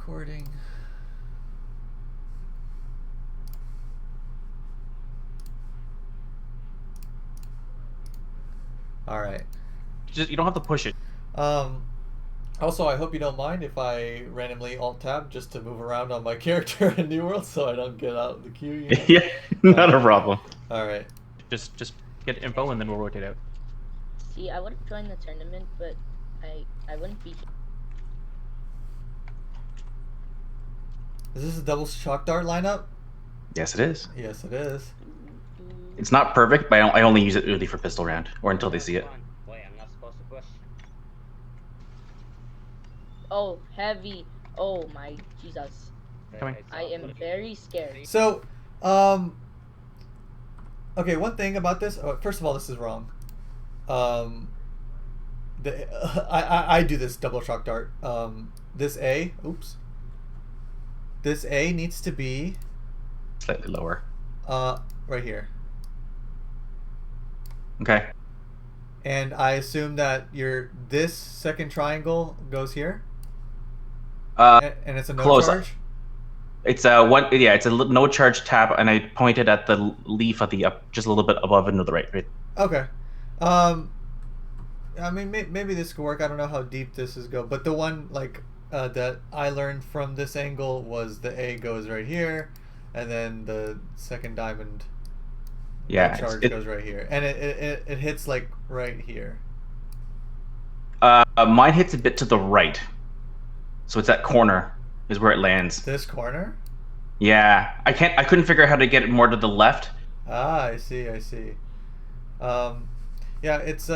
recording. All right. Just you don't have to push it. Also, I hope you don't mind if I randomly alt tab just to move around on my character in New World so I don't get out of the queue. You know? Yeah, not a problem. All right. Just get info and then we'll rotate out. See, I would have joined the tournament, but I wouldn't be here. Is this a double shock dart lineup? Yes, it is. Yes, it is. It's not perfect, but I only use it really for pistol round or until they see it. Wait, I'm not supposed to push. Oh, heavy. Oh my Jesus. Coming. I am very scared. So, okay, one thing about this. First of all, this is wrong. I do this double shock dart. This A. Oops. This A needs to be Slightly lower. right here. Okay. And I assume that this second triangle goes here. And it's a no close. charge. It's a one. Yeah, it's a no charge tap, and I pointed at the leaf at the up, just a little bit above and to the right. Right. Okay. I mean, maybe this could work. I don't know how deep this is go, but the one that I learned from this angle was the A goes right here, and then the second diamond. Yeah. Charge goes right here, and it hits like right here. Mine hits a bit to the right, so it's that corner is where it lands. This corner. Yeah, I couldn't figure out how to get it more to the left. Ah, I see. Yeah, it's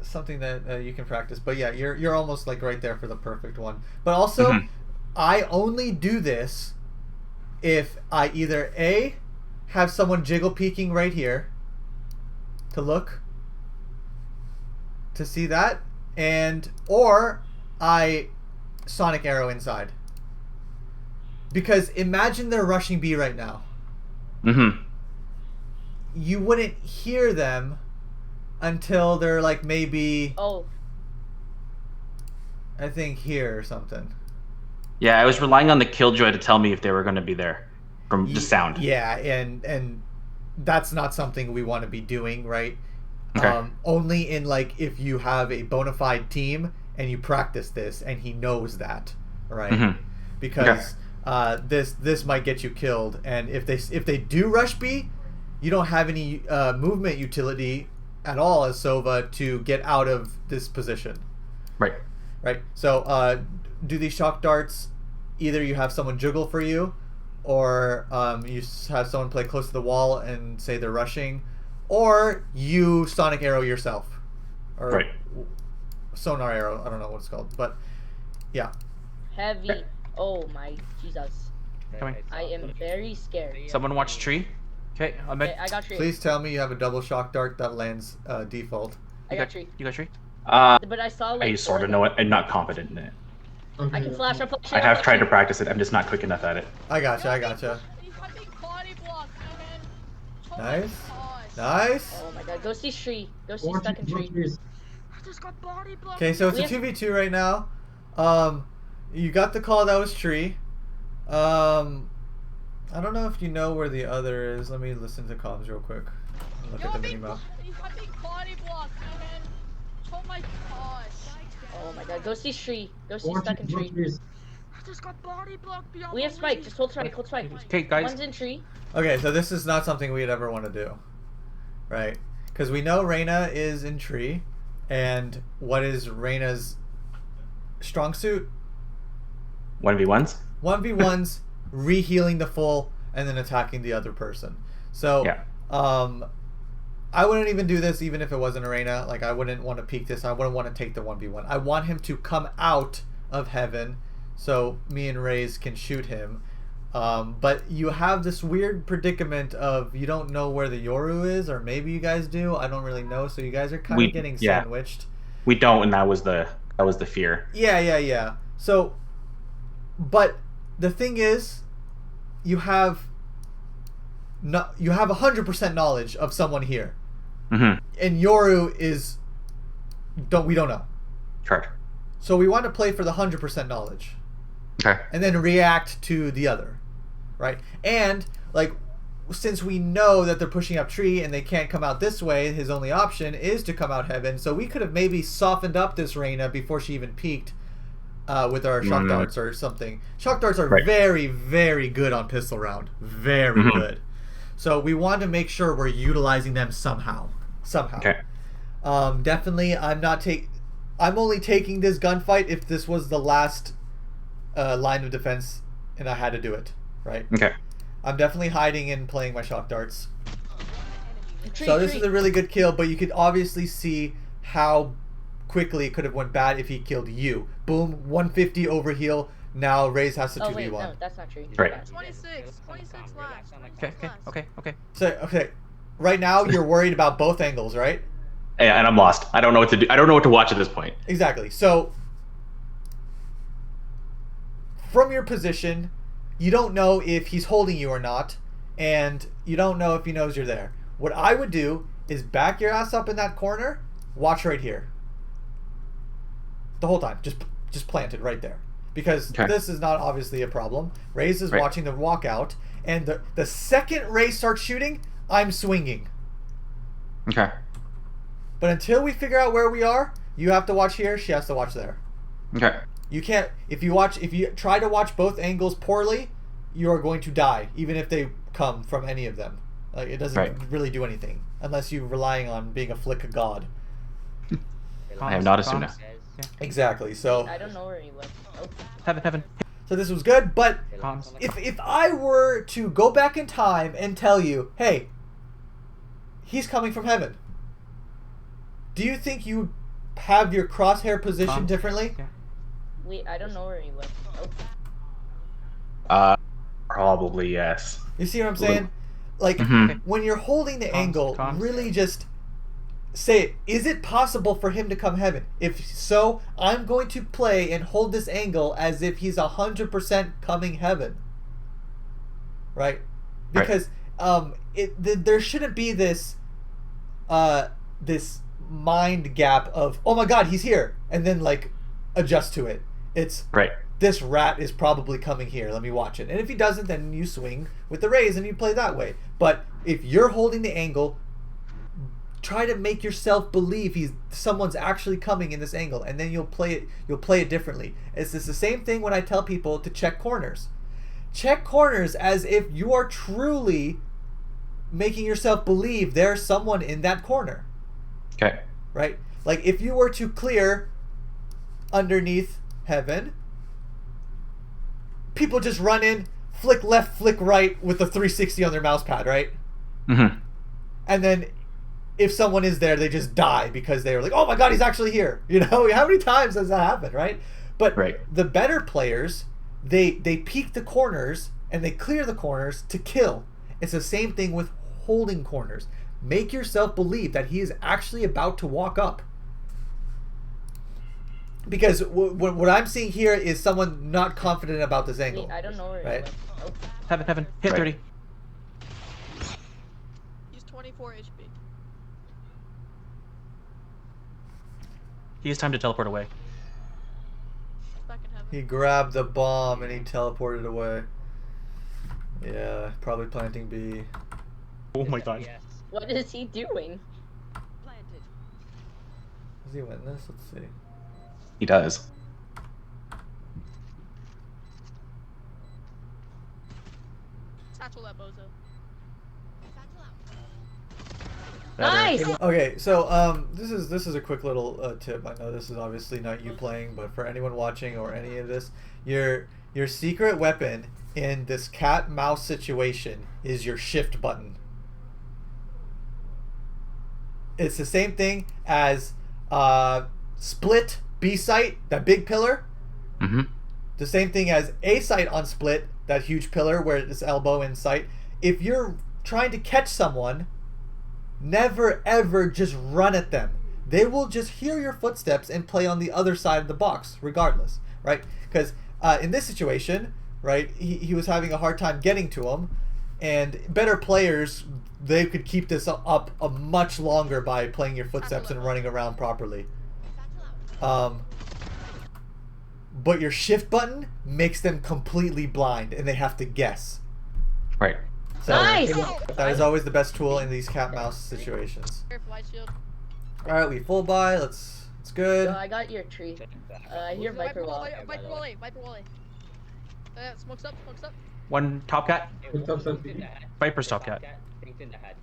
something that you can practice, but yeah, you're almost like right there for the perfect one. But also, I only do this if I either A, have someone jiggle peeking right here to look to see that, or I sonic arrow inside. Because imagine they're rushing B right now. You wouldn't hear them until they're like maybe I think here or something. Yeah, I was relying on the killjoy to tell me if they were going to be there from the sound. Yeah, and that's not something we want to be doing, right? Okay. Only in like if you have a bona fide team and you practice this and he knows that, right? Because this might get you killed, and if they do rush B, you don't have any movement utility at all as Sova to get out of this position. Right. So do these shock darts, either you have someone juggle for you, or you have someone play close to the wall and say they're rushing, or you sonic arrow yourself, or sonar arrow. I don't know what it's called, but yeah. Heavy. Oh my Jesus. Coming. I am very scared. Someone watch tree. Okay, I'm in. Okay, I got tree. Please tell me you have a double shock dart that lands default. I got tree. You got tree? But I saw like I sort of know it. I'm not confident in it. I can flash up. I have tried to practice it. I'm just not quick enough at it. I gotcha. Nice. Oh my god, go see tree. Go see second tree. I just got body blocked. Okay, so it's a 2v2 right now. You got the call that was tree. I don't know if you know where the other is. Let me listen to comms real quick. Look at the minimap. Body blocked, man. Oh my gosh. Oh my god, go see tree. Go see second tree. I just got body blocked beyond. We have spike. Just hold spike. Okay, guys. One's in tree. Okay, so this is not something we'd ever want to do, right? Because we know Reyna is in tree, and what is Reyna's strong suit? 1v1s? 1v1s, re-healing the full, and then attacking the other person. So, yeah. I wouldn't even do this even if it wasn't Reyna. Like, I wouldn't want to peek this. I wouldn't want to take the 1v1. I want him to come out of heaven so me and Raze can shoot him. But you have this weird predicament of you don't know where the Yoru is, or maybe you guys do. I don't really know. So you guys are kind of getting sandwiched. We don't, and that was the fear. Yeah. So, but the thing is, you have 100% knowledge of someone here, and Yoru is we don't know. Correct. So we want to play for the 100% knowledge. Okay. and then react to the other, right? And like, since we know that they're pushing up tree and they can't come out this way, his only option is to come out heaven. So we could have maybe softened up this Reyna before she even peeked with our shock darts or something. Shock darts are very, very good on pistol round. Very good. So we want to make sure we're utilizing them somehow. Okay. Definitely, I'm only taking this gunfight if this was the last line of defense and I had to do it, right? Okay. I'm definitely hiding and playing my shock darts. So this is a really good kill, but you could obviously see how quickly it could have went bad if he killed you. Boom, 150 over heal. Now Raze has to 2v1. Oh wait, no, that's not true. Right. 26 left. Okay. So right now you're worried about both angles, right? Yeah, and I'm lost. I don't know what to do. I don't know what to watch at this point. Exactly. So from your position, you don't know if he's holding you or not, and you don't know if he knows you're there. What I would do is back your ass up in that corner, watch right here. The whole time. Just plant it right there. Because this is not obviously a problem. Raze is watching the walkout, and the second Raze starts shooting, I'm swinging. Okay. But until we figure out where we are, you have to watch here, she has to watch there. Okay. You can't, if you try to watch both angles poorly, you are going to die, even if they come from any of them. Like, it doesn't really do anything, unless you're relying on being a flick god. I am not a Suna. Exactly, so... I don't know where he went. Oh. Heaven. So this was good, but if I were to go back in time and tell you, hey, he's coming from heaven, do you think you have your crosshair positioned differently? Wait, I don't know where he went. Probably yes. You see what I'm saying? Like, when you're holding the angle, really just say, is it possible for him to come heaven? If so, I'm going to play and hold this angle as if he's 100% coming heaven. Right? Because there shouldn't be this this mind gap of, oh my god, he's here, and then like adjust to it. It's this rat is probably coming here, let me watch it. And if he doesn't, then you swing with the Raze and you play that way. But if you're holding the angle, try to make yourself believe someone's actually coming in this angle, and then you'll play it differently. It's the same thing when I tell people to check corners. Check corners as if you are truly making yourself believe there's someone in that corner. Okay. Right? Like, if you were to clear underneath heaven, people just run in, flick left, flick right with the 360 on their mouse pad, right? And then if someone is there, they just die because they were like, oh my god, he's actually here. You know, how many times does that happen, right? But the better players, they peek the corners and they clear the corners to kill. It's the same thing with holding corners. Make yourself believe that he is actually about to walk up. Because what I'm seeing here is someone not confident about this angle. Wait, I don't know where he went. Oh. Heaven. Hit 30. He's 24 HP. He has time to teleport away. He's back in heaven. He grabbed the bomb and he teleported away. Yeah, probably planting B. Oh my god. What is he doing? Does he win this? Let's see. He does. Satchel that bozo. Nice! Okay, so this is a quick little tip. I know this is obviously not you playing, but for anyone watching or any of this, your secret weapon in this cat mouse situation is your shift button. It's the same thing as split B site, that big pillar. The same thing as A site on split, that huge pillar where it's elbow in sight. If you're trying to catch someone, never ever just run at them. They will just hear your footsteps and play on the other side of the box regardless, right? Because in this situation, right, he was having a hard time getting to him, and better players, they could keep this up a much longer by playing your footsteps and running around properly. but your shift button makes them completely blind and they have to guess. Right. So Nice! that is always the best tool in these cat mouse situations. Careful, ice shield. Alright, we full buy, it's good. So I got your tree. I hear Viper wall. Viper wall A, Viper wall A. Smokes up, smokes up. One top cat. Viper's top cat. Things in the head.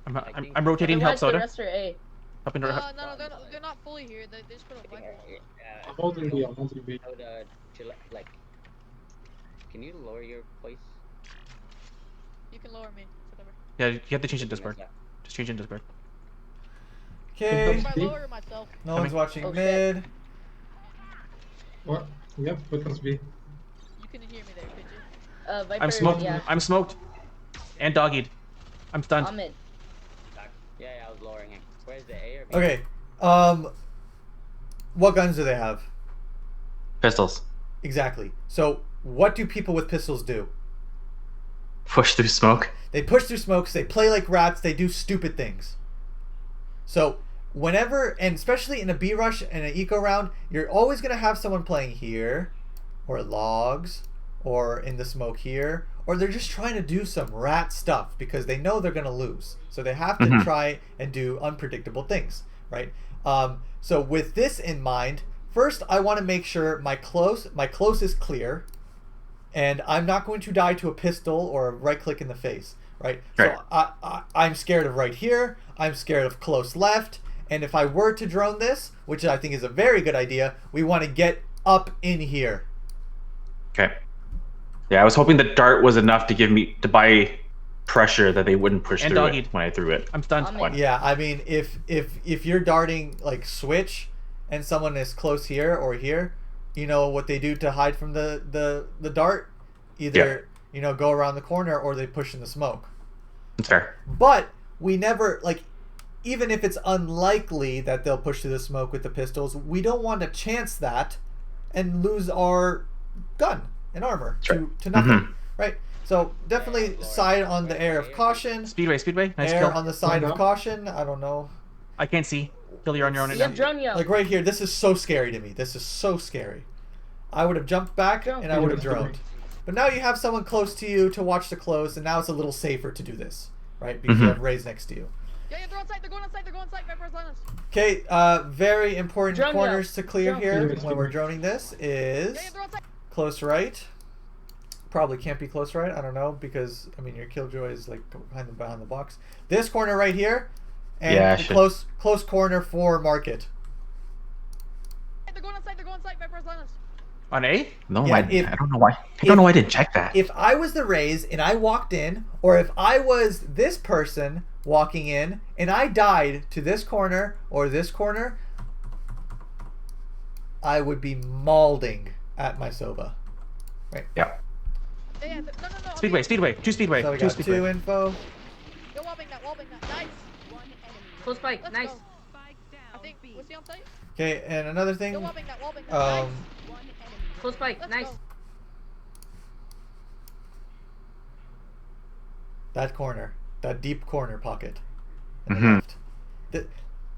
I'm rotating help Otherwise, the soda. rest are A. Up into No, they're not fully here. They just put a Viper wall. I'm holding B, I'm holding B. I would, like, can you lower your voice? You can lower me, whatever. Yeah, you have to change it in Discord. Just change it in Discord. Okay. If I lower myself. No one's watching Oh, mid. What? Yep, Viper's B. You couldn't hear me there, could you? Viper, I'm smoked. yeah. I'm smoked. And doggied. I'm stunned. I'm in. Yeah, I was lowering him. Where's the A or B? Okay. What guns do they have? Pistols. Exactly. So what do people with pistols do? Push through smoke. They push through smokes, they play like rats, they do stupid things. So whenever, and especially in a B rush and an eco round, you're always going to have someone playing here, or logs, or in the smoke here, or they're just trying to do some rat stuff because they know they're going to lose. So they have to try and do unpredictable things, right? So with this in mind, first I want to make sure my close is clear, and I'm not going to die to a pistol or a right click in the face, right? Right. So I'm scared of right here, I'm scared of close left, and if I were to drone this, which I think is a very good idea, we want to get up in here. Okay. Yeah, I was hoping the dart was enough to buy pressure that they wouldn't push through it when I threw it. I'm stunned. Yeah, I mean, if you're darting like switch, and someone is close here or here, you know what they do to hide from the dart? Either go around the corner or they push in the smoke. That's fair. But we never even if it's unlikely that they'll push through the smoke with the pistols, we don't want to chance that and lose our gun and armor to nothing, right? So definitely side on the air of caution. Speedway. Nice air kill. on the side of caution. I don't know. I can't see. Kill, you're on your own right You have now. drone yell. Like right here, this is so scary to me. This is so scary. I would have jumped back and I would have droned. But now you have someone close to you to watch the close, and now it's a little safer to do this, right? Because you have Raze next to you. Yeah, they're on site. They're going on site. They're going on site. Viper's on us. Okay, very important Drone corners to clear Drone. here when we're droning this is Yeah, they're on site. close right. Probably can't be close right. I don't know because I mean your killjoy is like behind the box. This corner right here, and the close corner for market. They're going on site. They're going on site. Viper's on us. On A? No, Yeah, I don't know why. I don't know why I didn't check that. If I was the Raze and I walked in, or if I was this person walking in and I died to this corner or this corner, I would be mauling at my Sova. Right? Yeah. Yeah, no. Speedway. Two speedway. So we got two info. Yo, wallbang that. Nice. Close spike. Let's Nice. go. I think, was he on site? Okay, and another thing. Yo, wallbang that. Nice. Close spike. Let's Nice. go. That corner, that deep corner pocket. Mhm.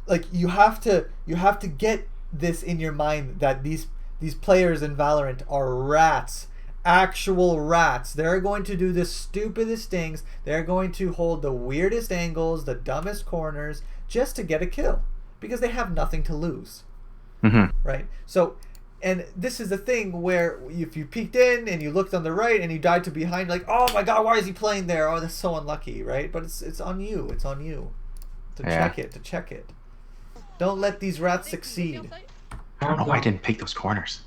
Like you have to get this in your mind that these players in Valorant are rats, actual rats. They're going to do the stupidest things. They're going to hold the weirdest angles, the dumbest corners, just to get a kill because they have nothing to lose. Right? So. And this is the thing where if you peeked in and you looked on the right and you died to behind, like, oh my god, why is he playing there? Oh, that's so unlucky, right? But it's on you. It's on you to check it. Don't let these rats succeed. I don't know why I didn't pick those corners.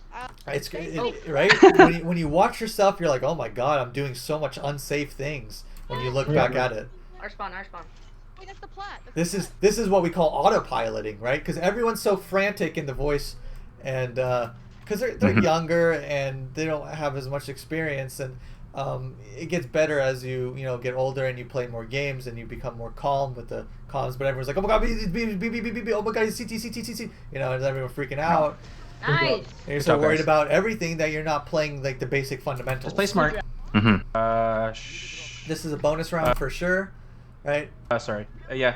Right? When you watch yourself, you're like, oh my god, I'm doing so much unsafe things. When you look back at it. Our spawn. Wait, that's the plat. This is what we call autopiloting, right? Because everyone's so frantic in the voice, and because they're younger and they don't have as much experience, and it gets better as you get older and you play more games and you become more calm with the comms. But everyone's like, oh my god, oh my god, CT, and everyone freaking out. Nice. And you're so worried about everything that you're not playing like the basic fundamentals. Just play smart. This is a bonus round for sure, right? Sorry. Yeah.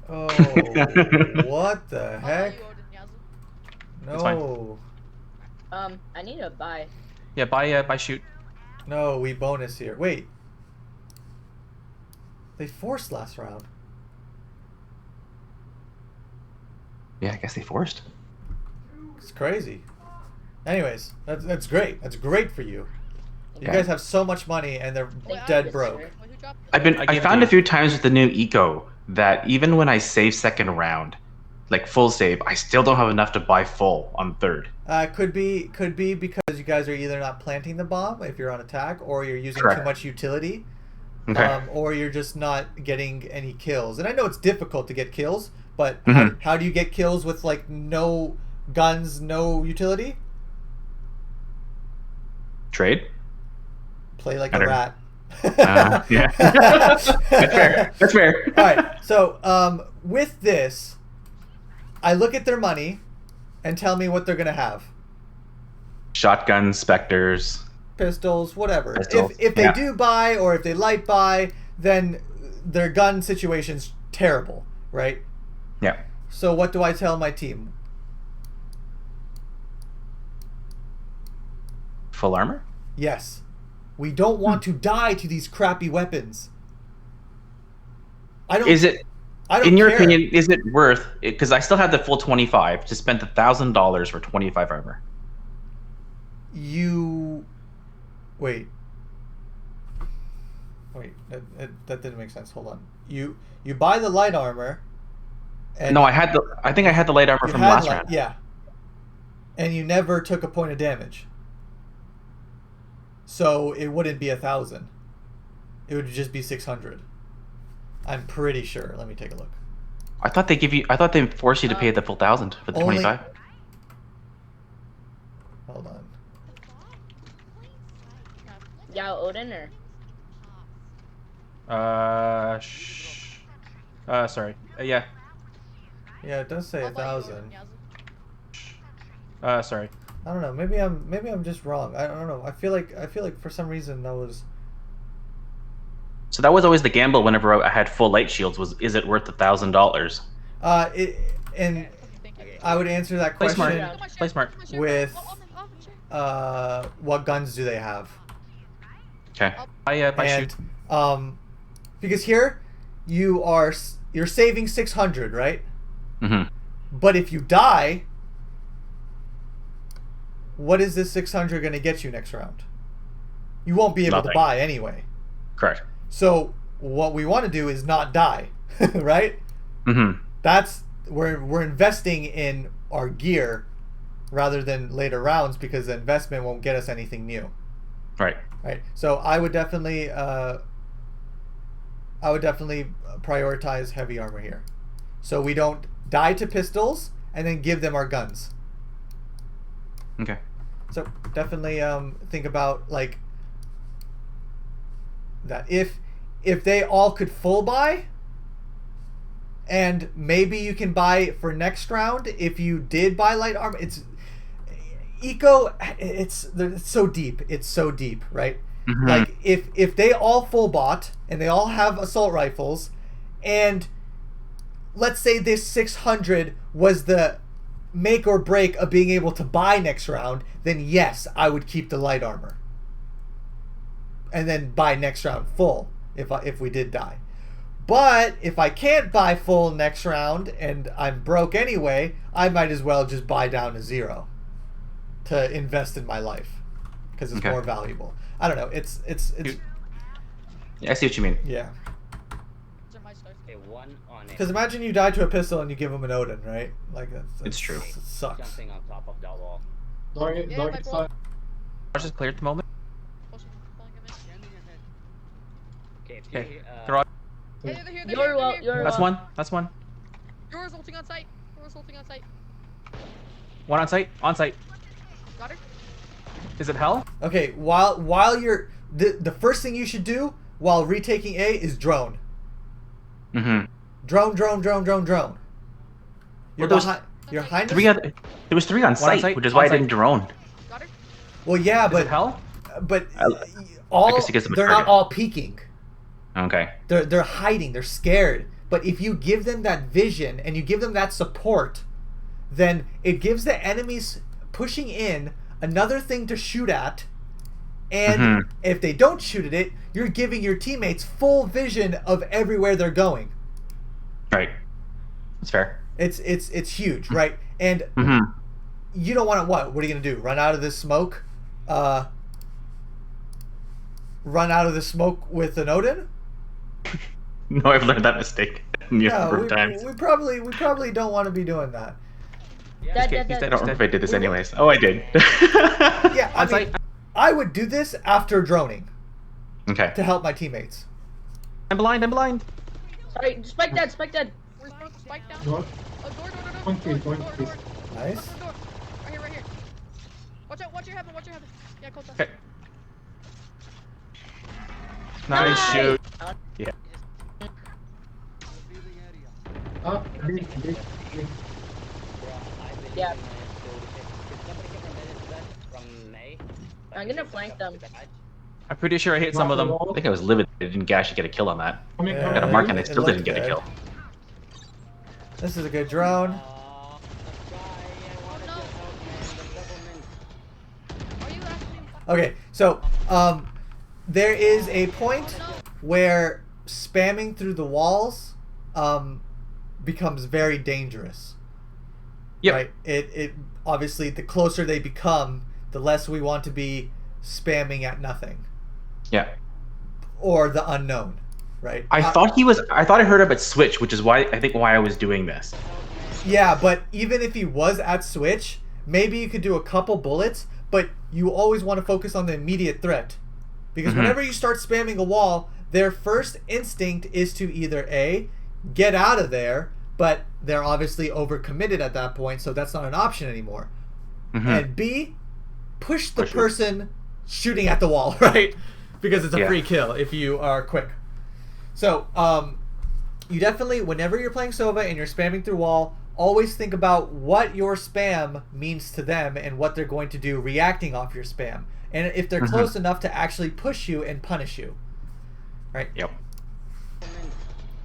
Oh, what the heck? It's fine. No. I need to buy. Yeah, buy shoot. No, we bonus here. Wait. They forced last round. Yeah, I guess they forced. It's crazy. Anyways, that's great. That's great for you. You Yeah. guys have so much money and they're dead broke. Wait, who dropped it? I found a few times with the new eco that even when I save second round, like full save, I still don't have enough to buy full on third. Could be because you guys are either not planting the bomb if you're on attack, or you're using Correct. too much utility, Okay. or you're just not getting any kills. And I know it's difficult to get kills, but Mhm. how do you get kills with like no guns, no utility? Trade? Play like I a don't- rat. Yeah. That's fair. That's fair. All right. So with this, I look at their money and tell me what they're gonna have. Shotguns, specters. Pistols, whatever. Pistols, If they yeah. do buy or if they light buy, then their gun situation's terrible, right? Yeah. So what do I tell my team? Full armor? Yes. We don't want to die to these crappy weapons. I don't Is it, I don't in your care. opinion, is it worth it? Because I still have the full 25 to spend $1,000 for 25 armor. You wait. That didn't make sense. Hold on. You buy the light armor. And No, I think I had the light armor you from had last light- round. Yeah. And you never took a point of damage. So it wouldn't be 1,000. It would just be 600. I'm pretty sure. Let me take a look. I thought they forced you to pay the full 1,000 for the Only- 25. Hold on. Yeah, Odin or Sorry. Yeah. Yeah, it does say How about you, 1,000. Yauza? Sorry. I don't know. Maybe I'm just wrong. I don't know. I feel like for some reason that was. So that was always the gamble whenever I had full light shields was, is it worth $1,000? And Thank you. I would answer that Play smart. question. Come on, Play smart. come on, With- oh, shit. What guns do they have? Okay. Buy And shoot. because here you're saving 600, right? Mm-hmm. But if you die, what is this 600 going to get you next round? You won't be able to Nothing. buy anyway. Correct. So what we want to do is not die, right? Mm-hmm. We're investing in our gear rather than later rounds because the investment won't get us anything new. Right. Right. So I would definitely prioritize heavy armor here, so we don't die to pistols and then give them our guns. Okay. So definitely think about like that. If they all could full buy, and maybe you can buy for next round. If you did buy light armor, it's eco. It's so deep. It's so deep, right? Mhm. Like if they all full bought and they all have assault rifles, and let's say this 600 was the make or break of being able to buy next round, then yes, I would keep the light armor. And then buy next round full if we did die. But if I can't buy full next round and I'm broke anyway, I might as well just buy down to 0 to invest in my life because it's Okay. more valuable. I don't know. It's Yeah, I see what you mean. yeah. These are my stars. Okay, one on it. Because imagine you die to a pistol and you give him an Odin, right? Like that's It's true. It sucks. Jumping on top of that wall. Dark Yeah, dark my side. Ours is clear at the moment. Potion, pulling him in. Standing ahead. Okay, if Okay. you, They're all- Hey, they're here, they're You're here, well. they're here. You're That's well. one. That's one. Yours ulting on site. Yours ulting on site. One on site. On site. Got her? Is it hell? Okay, while you're the first thing you should do while retaking A is drone. Mm-hmm. Drone. You're Well, those- behind. Your highness. There was 3 on site, which is why I didn't drone. Got her? Well, yeah, Is but it hell? but I all guess it gets them they're target. not all peeking. Okay. They're hiding. They're scared. But if you give them that vision and you give them that support, then it gives the enemies pushing in another thing to shoot at, and if they don't shoot at it, you're giving your teammates full vision of everywhere they're going. Right. That's fair. It's huge, right? And you don't want to what? What are you gonna do? Run out of this smoke? Run out of the smoke with an Odin? No, I've learned that mistake a number of times. We probably don't want to be doing that. I don't know if I did this anyways. Oh, I did. Yeah, I mean, I would do this after droning. Okay. To help my teammates. I'm blind. Sorry, spike dead. We're supposed to spike down. Door. Oh, door. Point, please. Nice. Door. Right here. Watch out, watch your heaven. Yeah, close that. Okay. Nice shoot. Yeah. Big. Yeah. I'm gonna flank them. I'm pretty sure I hit some of them. I think I was livid. I didn't actually get a kill on that. I got a mark and I still didn't get a kill. This is a good drone. Okay, so there is a point where spamming through the walls becomes very dangerous. Yep. Right? It obviously, the closer they become, the less we want to be spamming at nothing. Yeah. Or the unknown, right? I thought I heard him at switch, which is why I was doing this. Yeah, but even if he was at switch, maybe you could do a couple bullets, but you always want to focus on the immediate threat. Because whenever you start spamming a wall, their first instinct is to either A, get out of there, but they're obviously overcommitted at that point, so that's not an option anymore. And B, push the person shooting at the wall, right? Because it's a free kill if you are quick. So, you definitely, whenever you're playing Sova and you're spamming through wall, always think about what your spam means to them and what they're going to do reacting off your spam. And if they're close enough to actually push you and punish you. Right? Yep.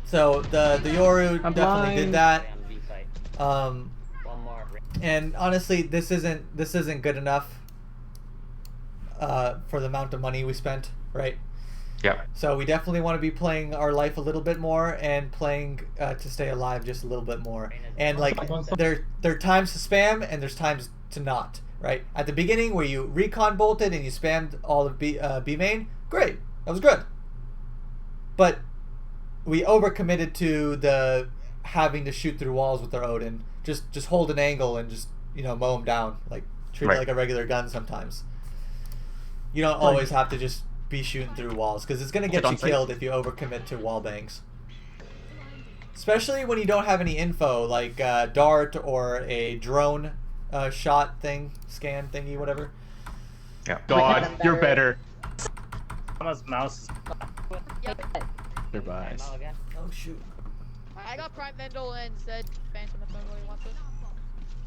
So the Yoru definitely did that. And honestly, this isn't good enough for the amount of money we spent, right? Yeah. So we definitely want to be playing our life a little bit more and playing to stay alive just a little bit more. And like there are times to spam and there's times to not, right? At the beginning where you recon bolted and you spammed all of B main, great, that was good. But we overcommitted to the having to shoot through walls with our Odin. Just hold an angle and just mow them down, like treat it like a regular gun sometimes. You don't always have to just be shooting through walls because it's gonna get you killed if you overcommit to wall bangs. Especially when you don't have any info like dart or a drone shot thing, scan thingy, whatever. Yeah. God, you're better. Mouse. Goodbye. Oh shoot. I got Prime Vendel and said Phantom if nobody wants it.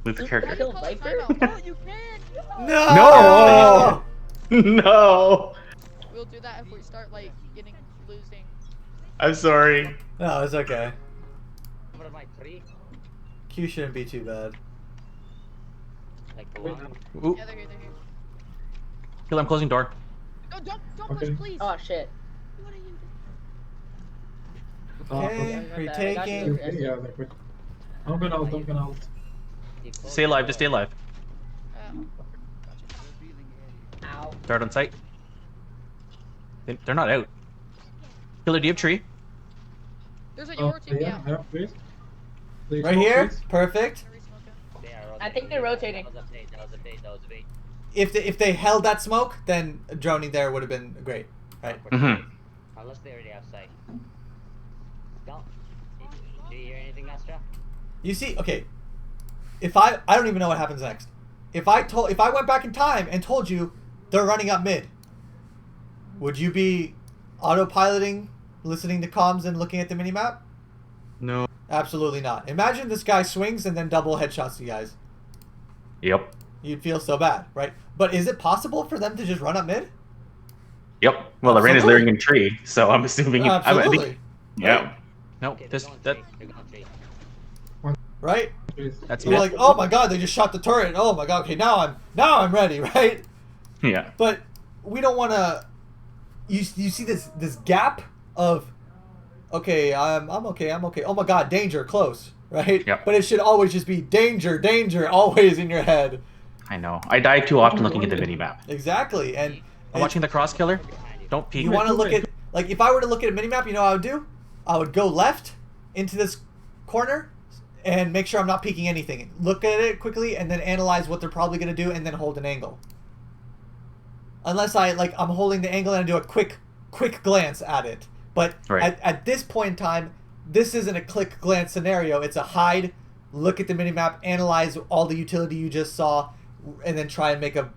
With the character. Kill Viper? No, you can't! No! No! We'll do that if we start like losing. I'm sorry. No, it's okay. What am I, 3? Q shouldn't be too bad. Like 1? Ooh. Yeah, they're here. Kill, I'm closing door. No, don't push, please. Oh shit. What are you doing? Okay, retaking. Yeah, they're quick. I'm gonna out. Stay alive, just stay alive. Ow. Dart on sight. They're not out. Killer, do you have tree? There's a Yoru team, yeah. Yeah, please. Right here? Perfect. I think they're rotating. That was a bait. If they held that smoke, then droning there would have been great, right? Unless they're already outside. Go. Do you hear anything, Astra? You see, okay. If I don't even know what happens next. If I went back in time and told you they're running up mid, would you be autopiloting, listening to comms and looking at the minimap? No. Absolutely not. Imagine this guy swings and then double headshots you guys. Yep. You'd feel so bad, right? But is it possible for them to just run up mid? Yep. Well, the rain is layering in tree, so I'm assuming. Absolutely. Yeah. No, Okay, this they're going that. tree. They're going tree. Right? Please. That's You're like, oh my god, they just shot the turret. Oh my god, okay, now I'm ready, right? Yeah. But we don't want to. You see this gap of, okay, I'm okay. Oh my god, danger, close, right? Yep. But it should always just be danger, always in your head. I know. I die too often looking at the minimap. Exactly, and I'm watching the cross killer. Don't peek. you want to look at, like, if I were to look at a minimap, you know what I would do? I would go left into this corner and make sure I'm not peeking anything. Look at it quickly and then analyze what they're probably going to do and then hold an angle. Unless I'm holding the angle and I do a quick glance at it. But right. at this point in time, this isn't a click glance scenario. It's a hide, look at the minimap, analyze all the utility you just saw, and then try and make a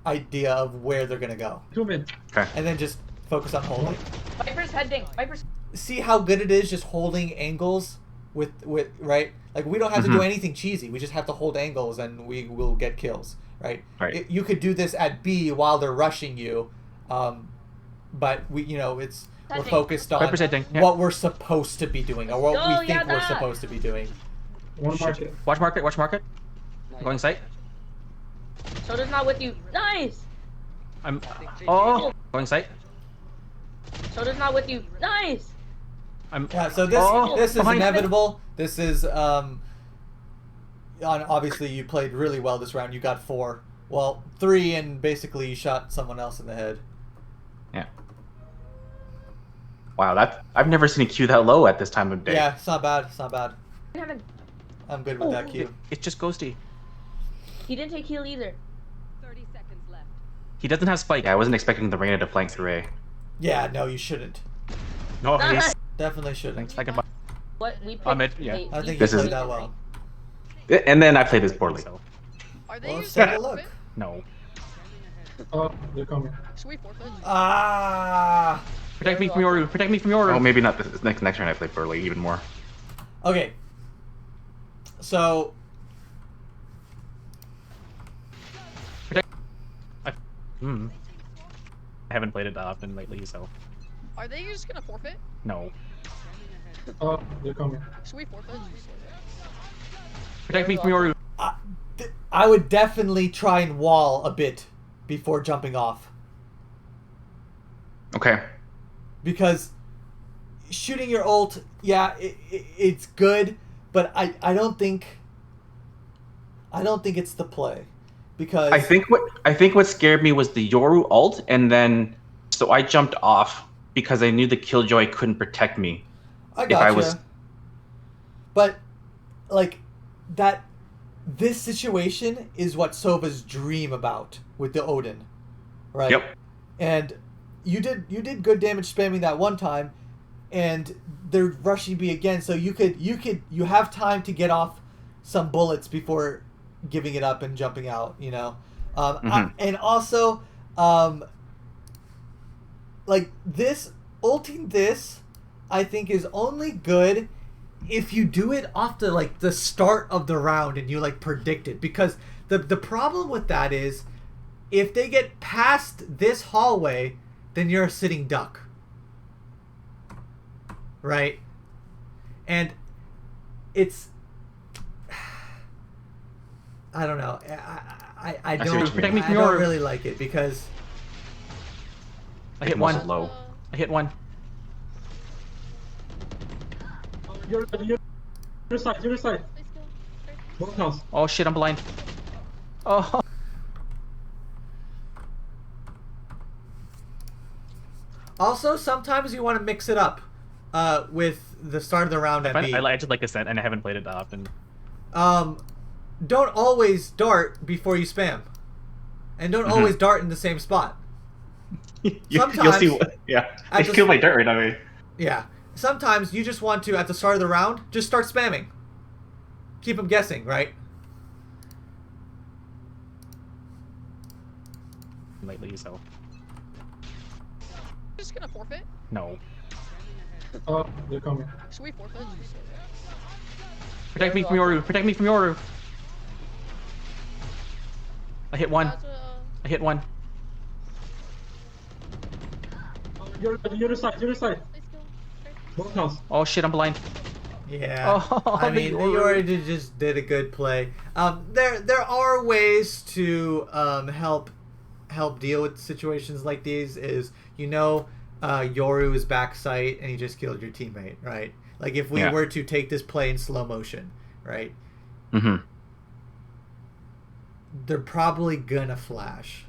idea of where they're going to go. 2 minutes. Okay. And then just focus on holding. Viper's heading. Viper's. See how good it is just holding angles with right? Like, we don't have to do anything cheesy. We just have to hold angles and we will get kills, right? Right. You could do this at B while they're rushing you, but we're focused on what we're supposed to be doing or what we think we're supposed to be doing. One market. Watch market. Going sight. Soda's not with you. Nice. Going sight. Soda's not with you. Nice. Yeah, so this is inevitable. This is obviously you played really well this round. You got 4. Well, 3, and basically you shot someone else in the head. Yeah. Wow, I've never seen a Q that low at this time of day. Yeah, it's not bad. I'm good with that Q. It's just ghosty. He didn't take heal either. 30 seconds left. He doesn't have spike. Yeah, I wasn't expecting the Reyna to flank through A. Yeah, no, you shouldn't. No, he's Definitely shouldn't. second. What we played? Mid, yeah. I think This you is- played that well. And then I played this poorly. Are they Well, using let's take a forfeit? look. No. Oh, they're coming. Should we forfeit? Ah. Protect me from Yoru. Oh, maybe not this next turn I play poorly even more. Okay. So. I haven't played it that often lately, so Are they just gonna forfeit? no. Oh, they're coming. Should we forfeit? Protect me from Yoru. I would definitely try and wall a bit before jumping off. Okay. Because shooting your ult, yeah, it's good, but I don't think it's the play. Because I think what scared me was the Yoru ult, and then so I jumped off because I knew the Killjoy couldn't protect me. I gotcha. But like this situation is what Sova's dream about with the Odin, right? Yep. And you did good damage spamming that one time, and they're rushing B again. So you have time to get off some bullets before giving it up and jumping out. And also like this ulting this, I think is only good if you do it off the start of the round and you predict it, because the problem with that is if they get past this hallway, then you're a sitting duck, right? And it's I don't know. I don't really like it because I hit one low. I hit one. Your side. Let's go. Both house. Oh shit, I'm blind. Oh. also sometimes you want to mix it up with the start of the round at B. I just like Ascent, and I haven't played it that often. Don't always dart before you spam, and don't always dart in the same spot. You'll see. Yeah, I killed my dart right away. Yeah. Sometimes you just want to, at the start of the round, just start spamming. Keep them guessing, right? Lately, so. Just gonna forfeit? No. Oh, they're coming. Should we forfeit? Protect me from Yoru. I hit one. I hit one. Your side. Let's go. Both house. Oh shit, I'm blind. Yeah. Oh, I mean, the Yoru just did a good play. There are ways to help deal with situations like these. Is Yoru is backside and he just killed your teammate, right? Like if we were to take this play in slow motion, right? Mm-hmm. They're probably gonna flash.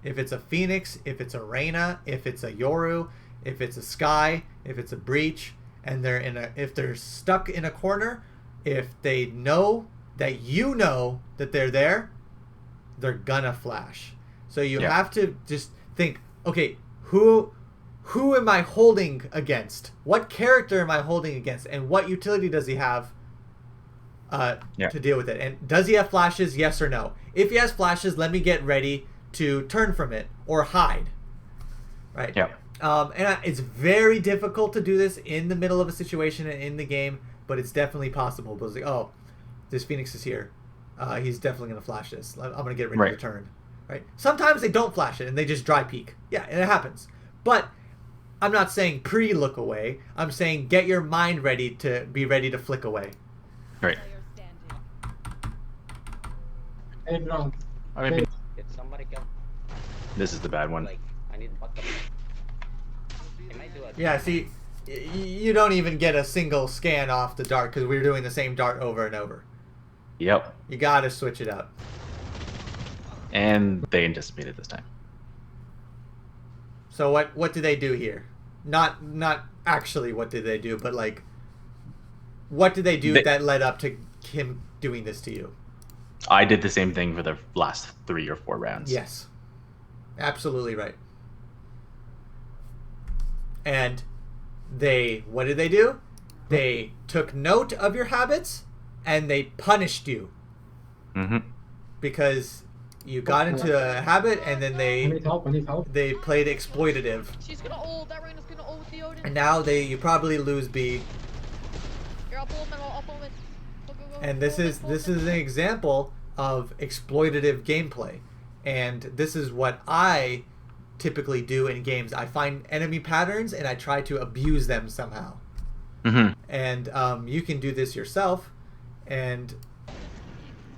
If it's a Phoenix, if it's a Reyna, if it's a Yoru, if it's a Sky, if it's a Breach, and if they're stuck in a corner, if they know that that they're there, they're gonna flash. So you have to just think, okay, who am I holding against? What character am I holding against? And what utility does he have to deal with it? And does he have flashes? Yes or no? If he has flashes, let me get ready to turn from it or hide. Right? Yeah. It's very difficult to do this in the middle of a situation and in the game, but it's definitely possible. But it's like, oh, this Phoenix is here. He's definitely going to flash this. I'm going to get ready to turn. Right? Sometimes they don't flash it and they just dry peek. Yeah, and it happens. But I'm not saying pre-look away. I'm saying get your mind ready to be ready to flick away. Right. Hey, bro. I mean, Did somebody come? this is the bad one. Like, I need backup. It might do a Yeah, see, you don't even get a single scan off the dart because we're doing the same dart over and over. Yep. You got to switch it up. And they anticipated this time. So what did they do here? Not actually what did they do, but like what did they do that led up to him doing this to you? I did the same thing for the last 3 or 4 rounds. Yes. Absolutely right. And what did they do? They took note of your habits and they punished you. Mm-hmm. Because you got into a habit and then I need help. they played exploitative. She's gonna ult. That Reyna's gonna ult with the Odin. And now you probably lose B. Here, I'll pull him in. I'll pull him in. Go. And this is an example of exploitative gameplay. And this is what I typically do in games. I find enemy patterns and I try to abuse them somehow. Mm-hmm. And you can do this yourself and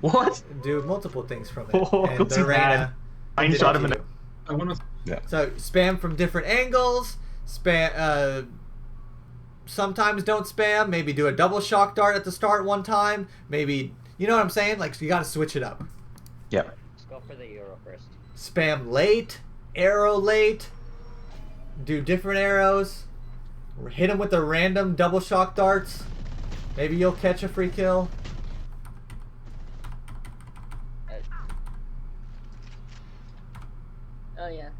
What? do multiple things from it. Oh, and too bad. I shot him in the... I wanna. Yeah. So spam from different angles. Spam. Sometimes don't spam. Maybe do a double shock dart at the start one time. Maybe you know what I'm saying. Like you got to switch it up. Yeah. Let's go for the Euro first. Spam late, arrow late. Do different arrows. Hit him with the random double shock darts. Maybe you'll catch a free kill. Oh yeah.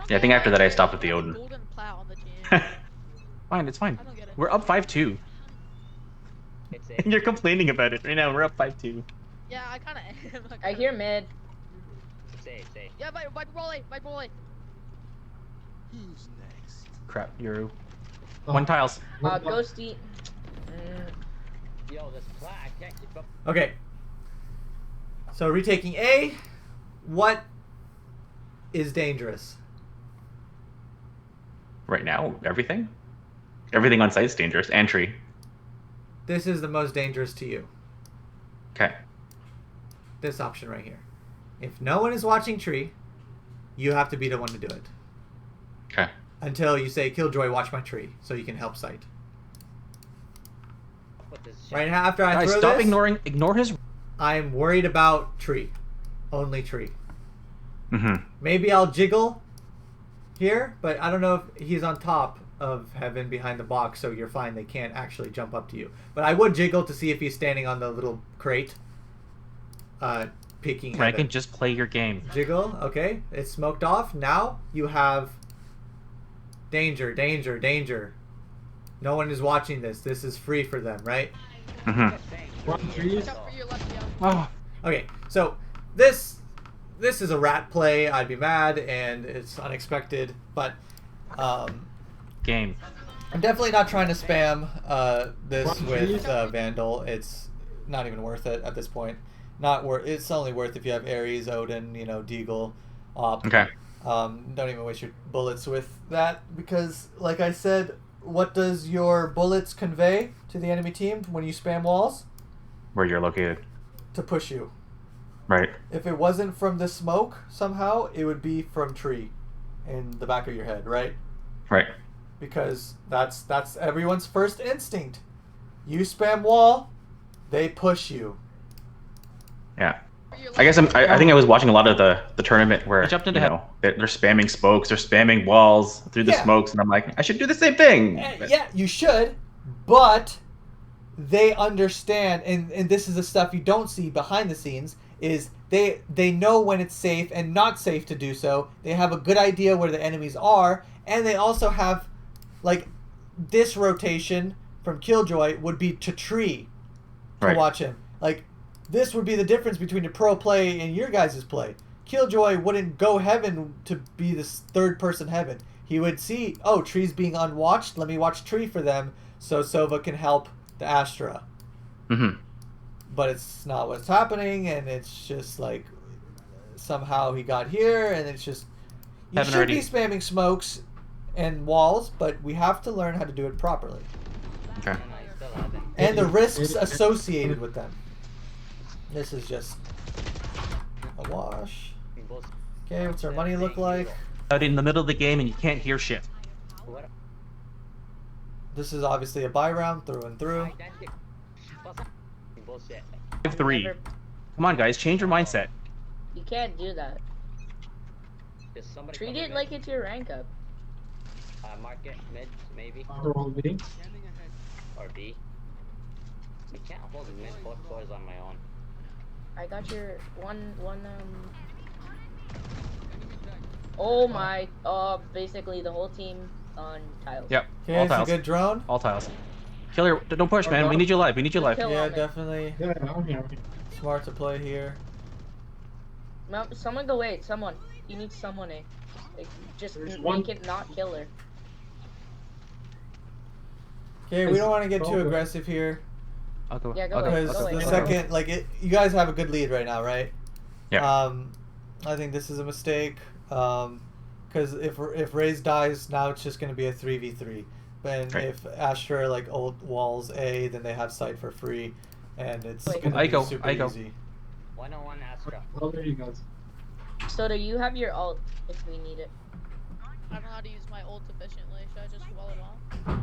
Yeah, I think after that I stopped with the Odin. Golden plow on the team. Fine, it's fine. I don't get it. We're up 5-2. It's it. You're complaining about it right now. We're up 5-2. Yeah, I kind of am. I hear mid. It's A. Yeah, my boy. Crap, Yoru. 1 tiles. Ghosty. Yo, this plat, I can't keep up. Okay. So retaking A. What is dangerous? Right now, everything? Everything on site's dangerous. And tree. This is the most dangerous to you. Okay. This option right here. If no one is watching tree, you have to be the one to do it. Okay. Until you say, Killjoy, watch my tree, so you can help site. Put this shit. Right after I Guys, throw stop this, ignore his... I'm worried about tree. Only tree. Mm-hmm. Maybe I'll jiggle here, but I don't know if he's on top of heaven behind the box, so you're fine. They can't actually jump up to you. But I would jiggle to see if he's standing on the little crate. Peeking heaven. Rankin, just play your game. Jiggle, okay. It's smoked off. Now you have danger. No one is watching this. This is free for them, right? Mm-hmm. One trees. Watch out for your left, yo. Oh. Okay, so this is a rat play. I'd be mad, and it's unexpected, but Game. I'm definitely not trying to spam this with Vandal. It's not even worth it at this point. It's only worth if you have Ares, Odin, Deagle, Op. Okay. Don't even waste your bullets with that because, like I said, what does your bullets convey to the enemy team when you spam walls? Where you're located. To push you. Right. If it wasn't from the smoke, somehow, it would be from tree in the back of your head, right? Right. Because that's everyone's first instinct. You spam wall, they push you. Yeah. I guess I think I was watching a lot of the tournament where they're spamming spokes, they're spamming walls through the smokes, and I'm like, I should do the same thing. Yeah, you should, but they understand, and this is the stuff you don't see behind the scenes, is they know when it's safe and not safe to do so. They have a good idea where the enemies are, and they also have, like, this rotation from Killjoy would be to tree to watch him. Like, this would be the difference between your pro play and your guys' play. Killjoy wouldn't go heaven to be this third-person heaven. He would see, oh, tree's being unwatched. Let me watch tree for them so Sova can help the Astra. Mm-hmm. But it's not what's happening, and it's just like somehow he got here, and it's just you should be spamming smokes and walls, but we have to learn how to do it properly. Okay. And the risks associated with them. This is just a wash. Okay, what's our money look like? Out in the middle of the game and you can't hear shit. This is obviously a buy round through and through. 5-3. Come on, guys, change your mindset. You can't do that. Treat it like it's your rank up. Market, mid, maybe. Roll B. Or B. We can't hold mid both floors on my own. I got your one. Oh my! Basically the whole team on tiles. Yep. Okay, all it's tiles. a good drone. All tiles. Killer, don't push, man. We need you live. We need you live. Yeah, definitely. Yeah, I'm here. Smart to play here. No, someone go wait. Someone. You need someone. Like, just make it not killer. Okay, we don't want to get too aggressive here. I'll go. Yeah, go Because the second, like, you guys have a good lead right now, right? Yeah. I think this is a mistake. Because if Raze dies, now it's just going to be a 3v3. And if Astra like old walls A, then they have sight for free, and it's going to be super easy. 101 Astra. Oh, there you go. So do you have your ult if we need it? I don't know how to use my ult efficiently. Should I just wall it off?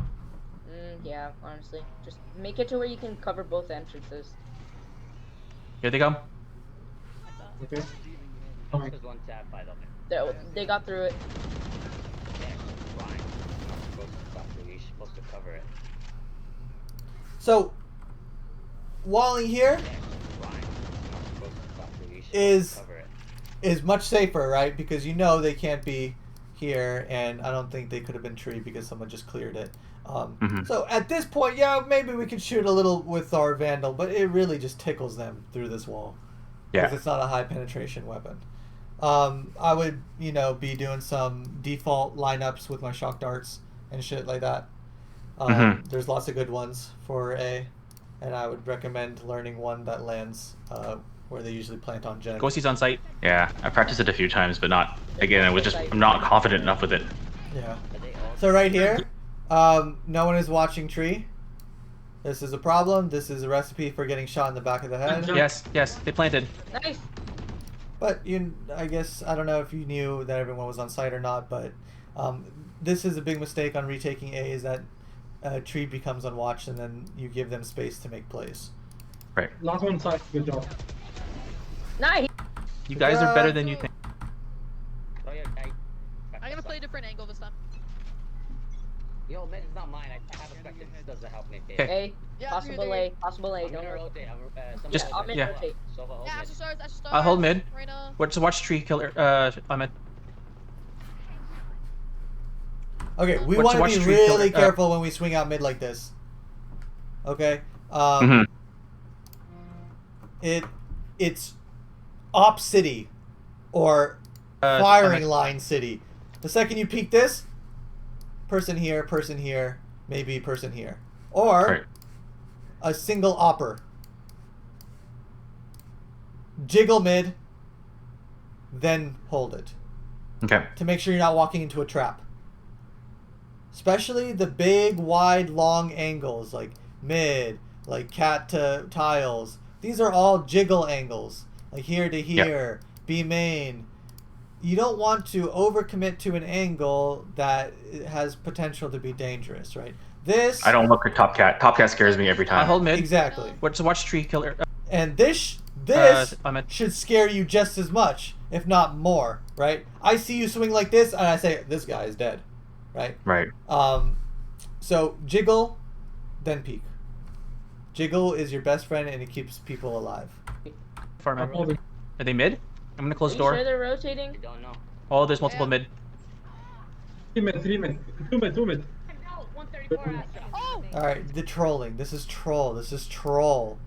Yeah, honestly. Just make it to where you can cover both entrances. Here they come. Okay. There's one tab by the way. They got through it. You're supposed to cover it. So, walling here is much safer, right? Because you know they can't be here, and I don't think they could have been tree because someone just cleared it. So at this point, yeah, maybe we could shoot a little with our Vandal, but it really just tickles them through this wall. Because it's not a high penetration weapon. I would, be doing some default lineups with my shock darts and shit like that. There's lots of good ones for A, and I would recommend learning one that lands where they usually plant on gen. Ghostie's on site. Yeah, I practiced it a few times, but not again. I'm not confident enough with it. Yeah. So right here, no one is watching tree. This is a problem. This is a recipe for getting shot in the back of the head. Yes, they planted. Nice. But I guess I don't know if you knew that everyone was on site or not, but this is a big mistake on retaking A, is that tree becomes unwatched and then you give them space to make plays. Right. Last one side. Good job. Nice. You guys are better than you think. I'm gonna play a different angle this time. Yo, mid is not mine. I have a spectre. This doesn't help me. A. Yeah, Possible A. Possible A. I'm Don't gonna worry. rotate. Just I'm in rotate. Sova, hold Yeah, mid. Astra stars. I'll hold mid. Reina. Watch tree killer. I'm in. Okay, we Watch want to be tree really killer, careful when we swing out mid like this. Okay? It's op city or firing line city. The second you peek this, person here, maybe person here. Or a single opper. Jiggle mid, then hold it. Okay. To make sure you're not walking into a trap. especially the big, wide, long angles, like mid, like cat to tiles. These are all jiggle angles, like here to here, B main. You don't want to overcommit to an angle that has potential to be dangerous, right? This... I don't look at Top Cat. Top Cat scares me every I time. hold mid. Exactly. So watch tree killer. And this I'm at- should scare you just as much, if not more, right? I see you swing like this, and I say, this guy is dead, right? Right. So jiggle, then peek. Jiggle is your best friend, and it keeps people alive. Far mid. Are they mid? I'm gonna close Are you door. sure they're rotating? I don't know. Oh, there's multiple mid. 3 mid, 2 mid, 2 mid. No, 134 Astra. Oh! All right, the trolling. This is troll. This is troll.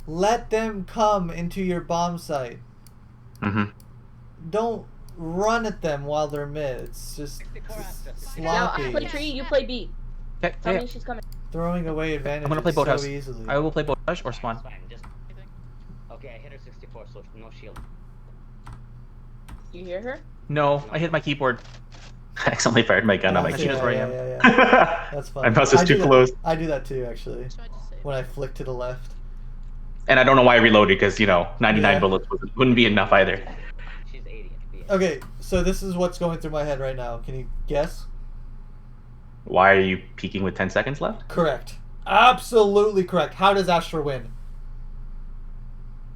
Let them come into your bomb site. Mm-hmm. Don't run at them while they're mid. It's just Now sloppy. I play tree, you play B. Okay, Tell yeah. me she's coming. Throwing away advantages I'm gonna play so boathouse. easily. I will play boathouse or spawn. It's fine, just... Okay, I hit her 64, so no shield. You hear her? No, I hit my keyboard. I accidentally fired my gun on my Yeah, key. she knows where I am. Yeah. That's fun. My mouse was I do too that- close. I do that too, actually. So I just saved. When I flick to the left. And I don't know why I reloaded because, 99 Yeah. bullets wouldn't be enough either. She's 80. Okay, so this is what's going through my head right now. Can you guess? Why are you peeking with 10 seconds left? Correct. Absolutely correct. How does Astra win?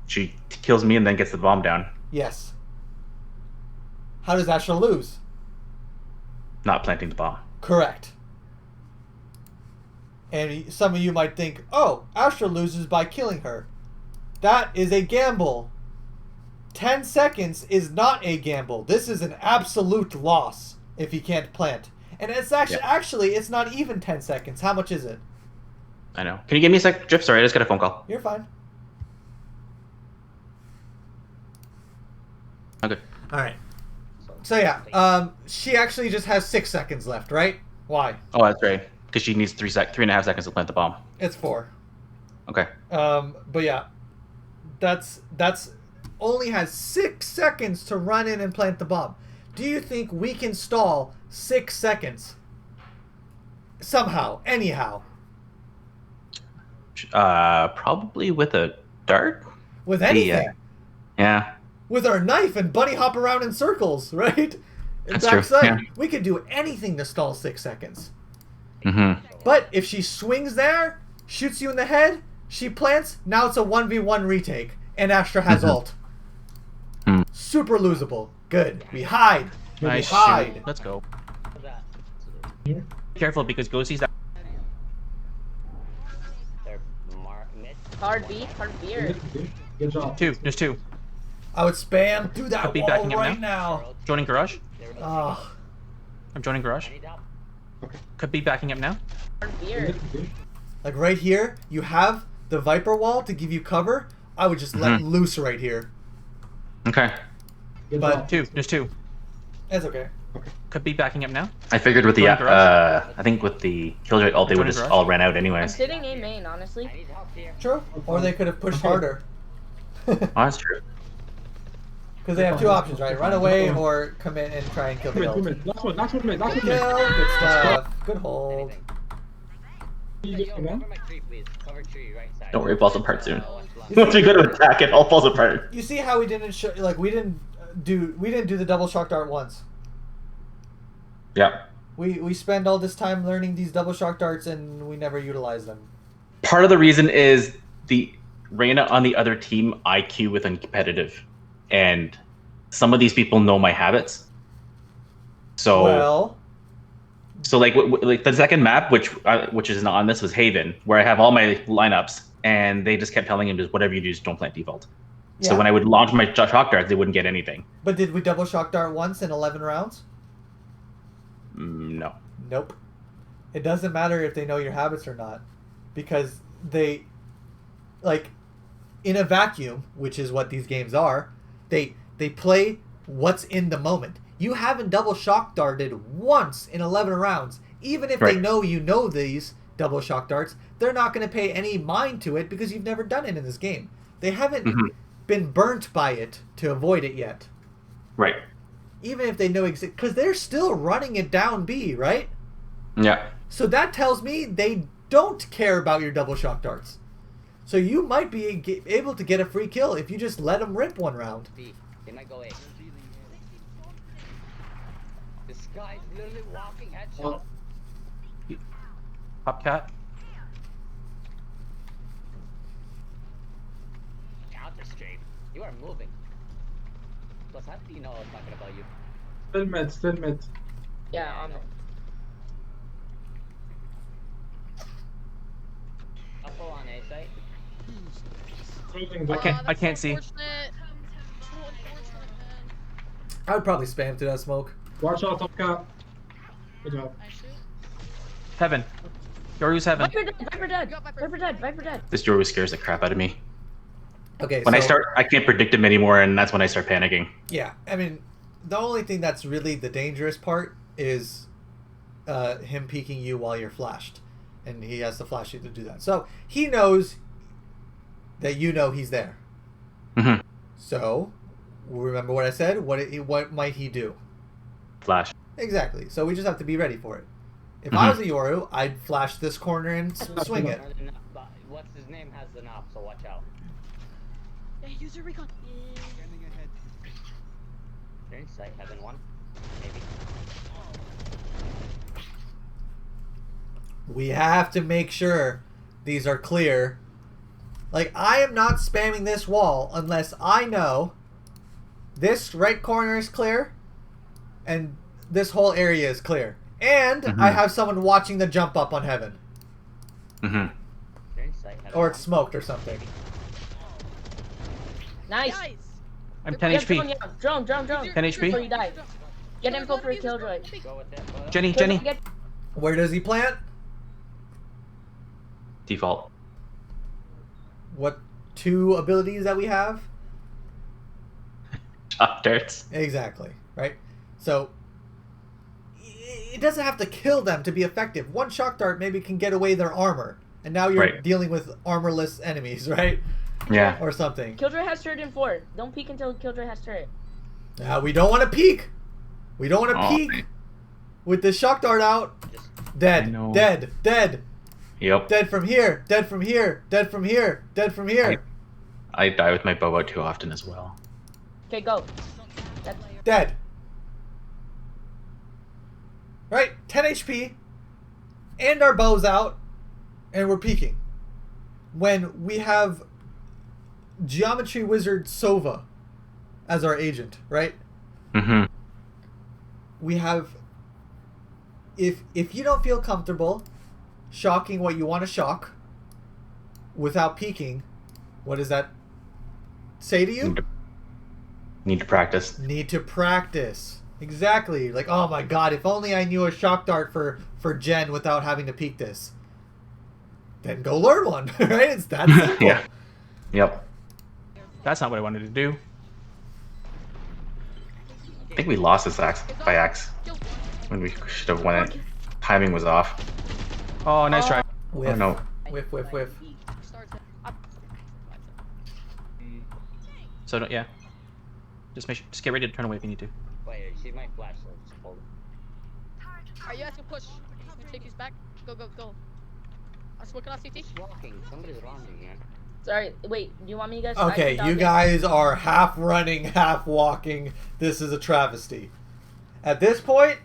She kills me and then gets the bomb down. Yes. How does Astra lose? Not planting the bomb. Correct. And some of you might think, oh, Astra loses by killing her. That is a gamble. 10 seconds is not a gamble. This is an absolute loss if he can't plant. And it's actually it's not even 10 seconds. How much is it? I know. Can you give me a sec, Drip? Sorry, I just got a phone call. You're fine. Okay. All right. So yeah, she actually just has 6 seconds left, right? Why? Oh, that's right. Because she needs 3.5 seconds to plant the bomb. It's 4. Okay. But yeah, that's only has 6 seconds to run in and plant the bomb. Do you think we can stall 6 seconds? Somehow, anyhow. Probably with a dart? With anything. Yeah. With our knife and bunny hop around in circles, right? That's true, Backside, yeah. we could do anything to stall 6 seconds. Mm-hmm. But if she swings there, shoots you in the head, she plants, now it's a 1v1 retake. And Astra has ult. Super losable. Good. We hide. Nice we hide. shoot. Let's go. What's that? Be careful because Ghostie's that. They're mid. Hard B or... Good job. There's two. I would spam through that I'll be wall backing him right now. now. Joining garage. Oh, I'm joining garage. I need help. Could be backing up now. Hard B or... like right here, you have the Viper wall to give you cover. I would just let loose right here. Okay. Good But job. There's two. that's okay. Could be backing up now. I figured with the, Joining garage. I think with the Killjoy ult, they would Joining just garage. all ran out I'm anyways. sitting A main, honestly. I need help here. True. Or they could have pushed Okay. harder. Oh, that's true. Because they have 2 options, right? Run away or commit and try and kill 2 the mid, 2 ult. mid. Last one, last one mid, last Good one mid. kill. Good stuff. Good hold. Anything. You Hey, just yo, come in. cover my tree, please. Cover tree, right side. Don't worry, it falls apart soon. Watch Once you go to attack, it all falls apart. You see how we didn't show, like we didn't do the double shock dart once. Yeah. We spend all this time learning these double shock darts and we never utilize them. Part of the reason is the Reyna on the other team IQ within competitive, and some of these people know my habits. So Well, so like like the second map, which is not on this, was Haven, where I have all my lineups, and they just kept telling him just whatever you do, just don't plant default. So yeah. when I would launch my shock darts, they wouldn't get anything. But did we double shock dart once in 11 rounds? No. Nope. It doesn't matter if they know your habits or not, because they, like, in a vacuum, which is what these games are, they play what's in the moment. You haven't double shock darted once in 11 rounds. Even if they Right. know you know these double shock darts, they're not going to pay any mind to it because you've never done it in this game. They haven't been burnt by it to avoid it yet. Right. even if they know because they're still running it down B, right? Yeah. So that tells me they don't care about your double shock darts. So you might be able to get a free kill if you just let them rip one round. B. They might go A. This guy's literally walking headshot. Top cat. Counter stream. You are moving. Plus, how do you know I was talking about you? Still mid. Yeah, I'm. Upper on A site. Closing I door. can't see. Unfortunate. So unfortunate, man. I would probably spam through that smoke. Watch out, top cat. Good job. I shoot. Heaven. Yoru's heaven. Viper dead. Viper dead. This Yoru scares the crap out of me. Okay, When so, I can't predict him anymore, and that's when I start panicking. Yeah, I mean, the only thing that's really the dangerous part is him peeking you while you're flashed. And he has to flash you to do that. So he knows that you know he's there. Mm-hmm. So, remember what I said? What might he do? Flash. Exactly. So we just have to be ready for it. If I was a Yoru, I'd flash this corner and swing it. But what's his name has the knob, so watch out. Hey, user recon. They're in sight, heaven one. Maybe. We have to make sure these are clear. Like, I am not spamming this wall unless I know this right corner is clear and this whole area is clear. And I have someone watching the jump up on heaven. Mm-hmm. They're in sight, heaven Or one. it's smoked or something. Nice. Nice. I'm 10 Yeah, HP. drone. 10 HP. Before you die. Get info for a killjoy. Go with it. Go Jenny. Get Where does he plant? Default. What 2 abilities that we have? Shock darts. Exactly, right? So it doesn't have to kill them to be effective. One shock dart maybe can get away their armor. And now you're Right. dealing with armorless enemies, right? Yeah. Or something. Killjoy has turret in 4. Don't peek until Killjoy has turret. We don't want to peek. We don't want to Oh, peek man. with the shock dart out. Just Dead. I know. Dead. Yep. Dead from here. Dead from here. Dead from here. Dead from here. I die with my bow out too often as well. Okay, go. Dead. Right? 10 HP. And our bow's out. And we're peeking. When we have Geometry Wizard Sova as our agent, right? Mm-hmm. We have... If you don't feel comfortable shocking what you want to shock without peeking, what does that say to you? Need to practice. Need to practice. Exactly. Like, oh my god, if only I knew a shock dart for Jen without having to peek this. Then go learn one, right? It's that simple. Yeah. Yep. That's not what I wanted to do. I think we lost this by axe when we should have won it. Timing was off. Oh, nice try. Whiff. Oh no. Whiff. Starts. So don't, yeah. Just get ready to turn away if you need to. wait, she might flash, so just hold it. Alright, you guys can push. Take these back. Go. I'm smoking off CT. Who's walking? Somebody's running here. Sorry, wait, do you want me guys Okay, you guys are half running, half walking. This is a travesty. At this point,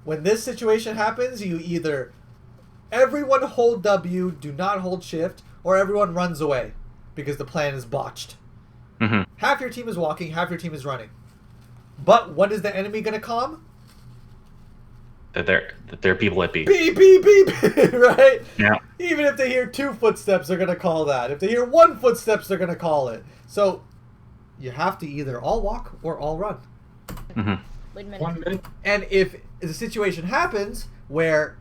when this situation happens, you either everyone hold W, do not hold shift, or everyone runs away because the plan is botched. Mm-hmm. Half your team is walking, half your team is running. But what is the enemy going to calm? That there are people at B. Beep, beep, beep, right? Yeah. Even if they hear 2 footsteps, they're going to call that. If they hear 1 footsteps, they're going to call it. So you have to either all walk or all run. Mm-hmm. Wait a minute. 1 minute. And if the situation happens where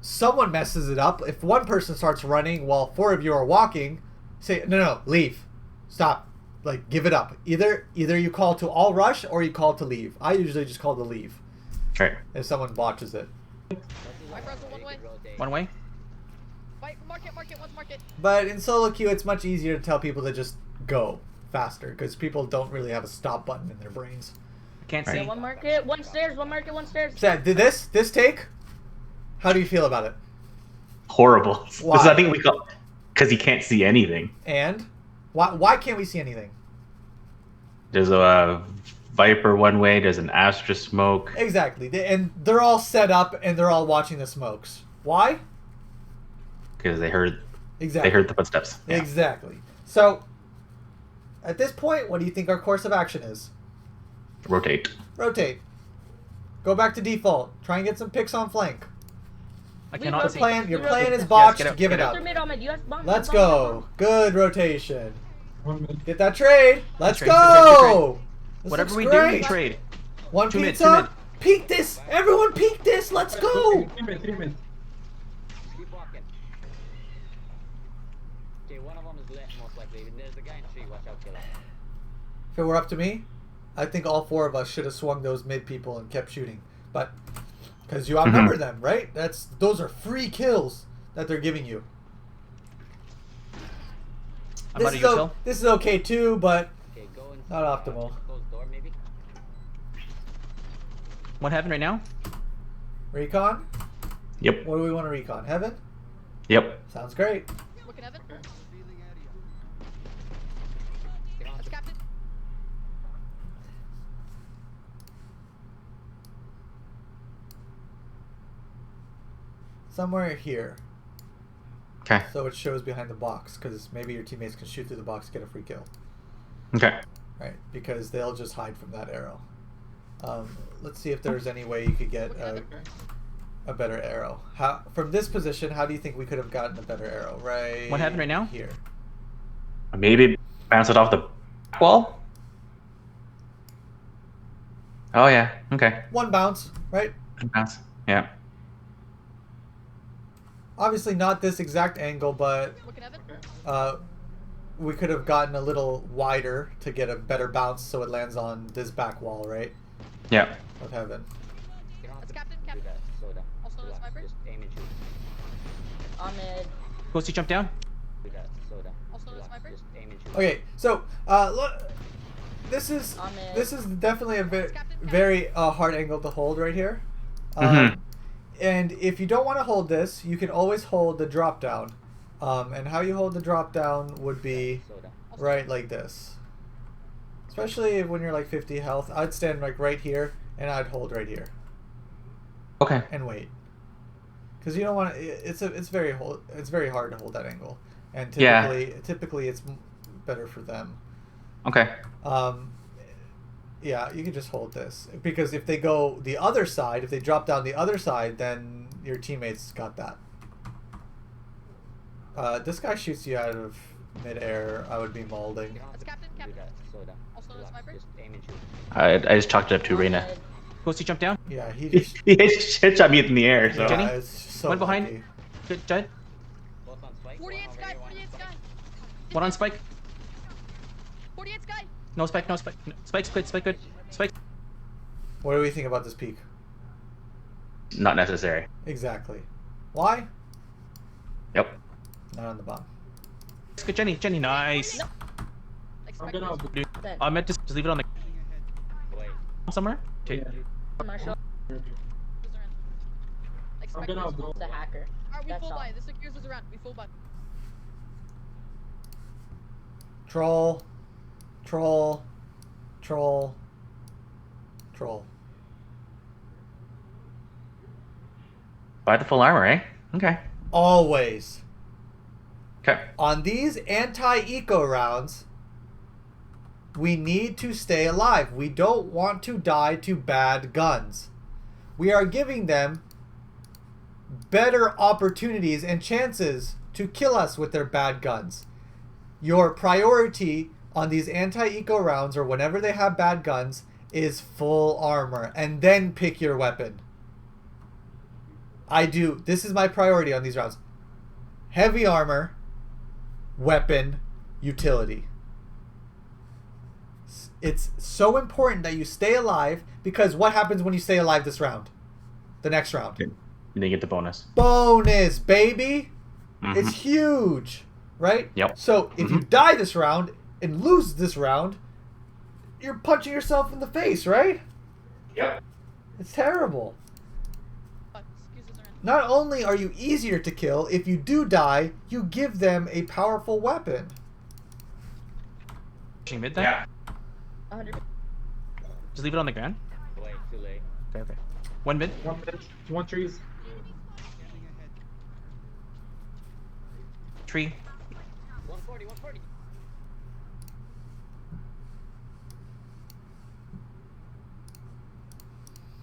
someone messes it up, if one person starts running while 4 of you are walking, say, no, leave. Stop. Like, give it up. Either you call to all rush or you call to leave. I usually just call to leave Right. if someone botches it. My friends are one way. One way. Fight, market, one's market. But in solo queue, it's much easier to tell people to just go faster because people don't really have a stop button in their brains. Can't Right. see. Yeah, one market, one stairs, one market, one stairs. Sam, did this take? How do you feel about it? Horrible. Why? This is, I think we call because he can't see anything. And why can't we see anything? There's a Viper one way. There's an Astra smoke. Exactly. And they're all set up and they're all watching the smokes. Why? Because they heard Exactly. they heard the footsteps. Yeah. Exactly. So, at this point, what do you think our course of action is? Rotate. Rotate. Go back to default. Try and get some picks on flank. I We cannot rotate. see. Your We plan rotate. is botched. Yes, get out, Give it get out. up. Mid Ahmed, you have bomb. Let's bomb, bomb, go. bomb. Good rotation. 1 mid. Get that trade. Let's Trade, go. This Whatever looks we do, great. we trade. One Two mid, pizza. two mid. Peek this. Everyone peek this. Let's go. 3 mid, 3 mid. Keep walking. Okay, one of them is lit, most likely. There's a guy in the tree. Watch out, killer. If it were up to me, I think all 4 of us should have swung those mid people and kept shooting. But because you outnumber them, right? Those are free kills that they're giving you. I'm about to use hill. This is okay too, but Okay, go in. not optimal. Closed door, maybe. What happened right now? Recon? Yep. What do we want to recon? Heaven? Yep. Sounds great. Looking Evan. Get on. That's captain. Somewhere here. Okay. So it shows behind the box, because maybe your teammates can shoot through the box, get a free kill. Okay. Right? Because they'll just hide from that arrow. Let's see if there's any way you could get a better arrow. From this position, how do you think we could have gotten a better arrow? Right. What happened right now? Here. Maybe bounce it off the wall. Oh yeah. Okay. One bounce, right? Bounce. Yeah. Obviously not this exact angle, but Looking Evan. we could have gotten a little wider to get a better bounce so it lands on this back wall, right? Yeah. Of heaven. Get on. That's captain. Do Captain. that. Slow down. Also known as Relax. Viper. Just aim and shoot. Ahmed. Ghosty, jump down. Do that. Slow down. Also known as Relax. Viper. Just aim and shoot. Okay, so look, this is definitely a very hard angle to hold right here. And if you don't want to hold this, you can always hold the drop down. And how you hold the drop down would be Slow down. right like this. Especially when you're like 50 health, I'd stand like right here and I'd hold right here Okay. and wait. Because you don't want to. It's very hard to hold that angle, and typically it's better for them. Okay. Yeah, you can just hold this because if they go the other side, if they drop down the other side, then your teammates got that. This guy shoots you out of midair. I would be molding. Get on. That's captain. Do Captain. that. Slow down. Also known as Relax. Viper. Just aim and shoot. I just chalked it up to Reyna. Ahmed. Ghosty, jump down. Yeah, he He just. headshot me in the air. So. Jenny? it's so One behind. lucky. Good, Jed. Both on spike. 48 One sky. over here, 48 sky. One on spike. 48 sky. No spike, no spike. No, spike's good, spike good. Spike. What do we think about this peak? Not necessary. Exactly. Why? Yep. Not on the bomb. It's good, Jenny. Jenny, nice. No. Like I'm spike. gonna. Then. I meant to just leave it on the Wait. somewhere. Okay. Marshall. Goes around. Like I'm spike. gonna goes go. around. The hacker. Alright, we That's full all. buy. The secures us around. We full buy. Troll. Troll. Troll. Troll. Buy the full armor, eh? Okay. Always. Okay. On these anti-eco rounds, we need to stay alive. We don't want to die to bad guns. We are giving them better opportunities and chances to kill us with their bad guns. Your priority on these anti-eco rounds or whenever they have bad guns is full armor and then pick your weapon. This is my priority on these rounds. Heavy armor, weapon, utility. It's so important that you stay alive because what happens when you stay alive this round? The next round. And then you get the bonus. Bonus, baby! Mhm. It's huge, right? Yep. So if you die this round and lose this round, you're punching yourself in the face, right? Yep. It's terrible. Excuses are in. Not only are you easier to kill, if you do die, you give them a powerful weapon. Pushing mid then? Yeah. 100. Just leave it on the ground? Wait, too late. Okay, okay. One mid. 1 minute. 1 trees. Tree. 140, 140.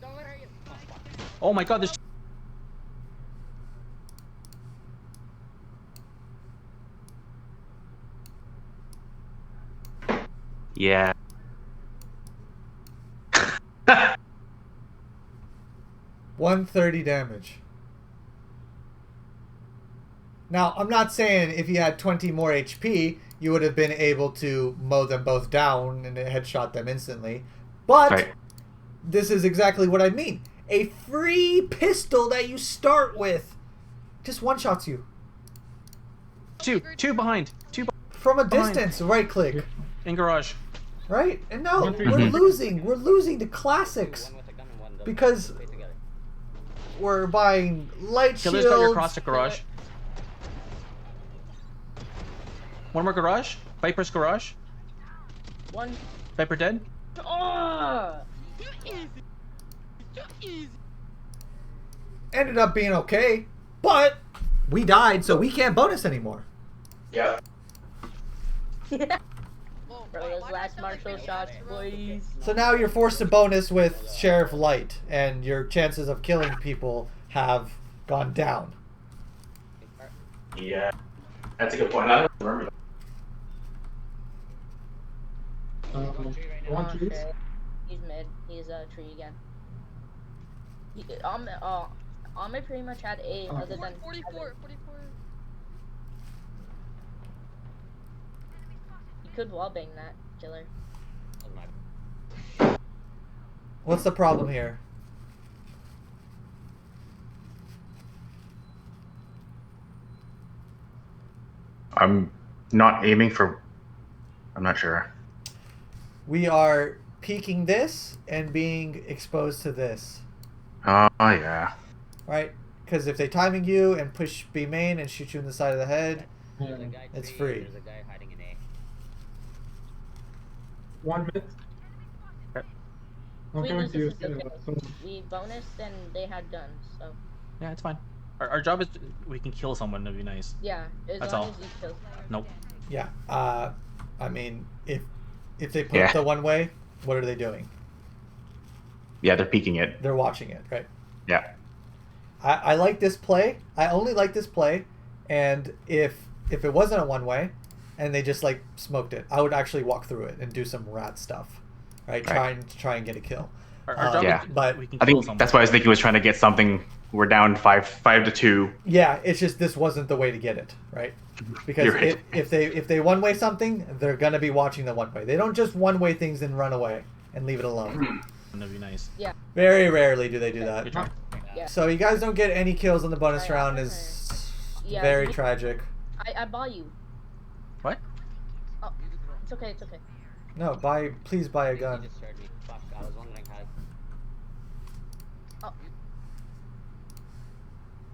Don't let her hit. Oh, fuck. Oh my god, there's... Yeah. 130 damage. Now, I'm not saying if you had 20 more HP, you would have been able to mow them both down and headshot them instantly. But Right. this is exactly what I mean. A free pistol that you start with just one-shots you. Two behind. From a Behind. distance, right-click. In garage. Right? And no, One, three, we're two. losing. We're losing to classics. One with a gun and one double. Because Stay together. we're buying light Killer's got your shields. cross to garage. One more garage. Viper's garage. One. Viper dead. Oh! Too easy. Too easy. Ended up being okay, but we died, so we can't bonus anymore. Yeah. Whoa, Bro, why those did I last sound like martial Rick shots, Ross? boys. So now you're forced to bonus with Sheriff Light, and your chances of killing people have gone down. Yeah. That's a good point. I don't remember that. One Oh, trees. shit. He's mid. He's a tree again. Ahmed pretty much had A Oh. other than 44, 44. You could wallbang that killer. That was my What's the problem here? I'm not aiming for. I'm not sure. We are peeking this and being exposed to this, Oh yeah. right? Because if they timing you and push B main and shoot you in the side of the head, There's a guy It's tree, free. There's a guy hiding in A. 1 minute. I'm We coming lose to you. this is okay. We bonused and they had guns, so Yeah, it's fine. Our job is we can kill someone. That'd be nice. yeah. As That's long all. as you kill. Nope. yeah. I mean, if they put Yeah. the one way, what are they doing? Yeah, they're peeking it. They're watching it, right? Yeah. I like this play. I only like this play, and if it wasn't a one way, and they just like smoked it, I would actually walk through it and do some rat stuff, right? Right. Try and get a kill. Our job Yeah. is But we can I kill think someone. that's why I was thinking was trying to get something. We're down 5-2. Yeah, it's just this wasn't the way to get it, right? Because You're right. if they one way something, they're gonna be watching the one way. They don't just one way things and run away and leave it alone. That'd be nice. Very rarely do they do that. Good job. Yeah. So you guys don't get any kills on the bonus Right, round okay. is Yeah, very you- tragic. I bought you. What? Oh, it's okay. It's okay. No, please buy a gun. He just heard me. Fuck, I was wondering how.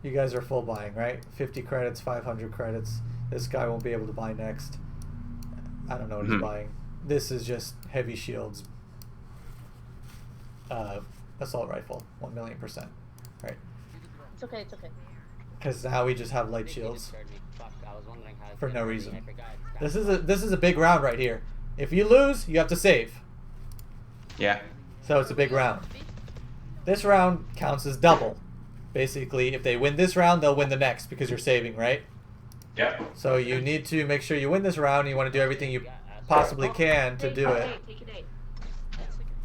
You guys are full buying, right? 50 credits, 500 credits. This guy won't be able to buy next. I don't know what he's Mhm. buying. This is just heavy shields. Assault rifle, 1,000,000%. Right? It's okay. It's okay. Because now we just have light He shields. just heard me. Fuck, I was wondering how. For no reason. I forgot. This is a big round right here. If you lose, you have to save. Yeah. So it's a big round. This round counts as double. Basically, if they win this round, they'll win the next because you're saving, right? Yeah. So you need to make sure you win this round. And you want to do everything you possibly can to do it. Take it.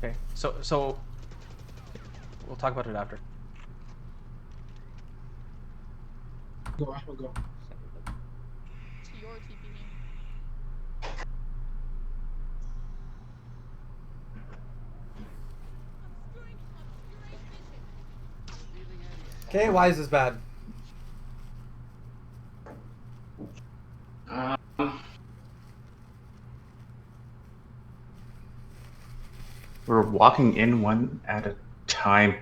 Okay. So we'll talk about it after. Go, Ahmed, go. It's your TP. Okay, why is this bad? We're walking in one at a time,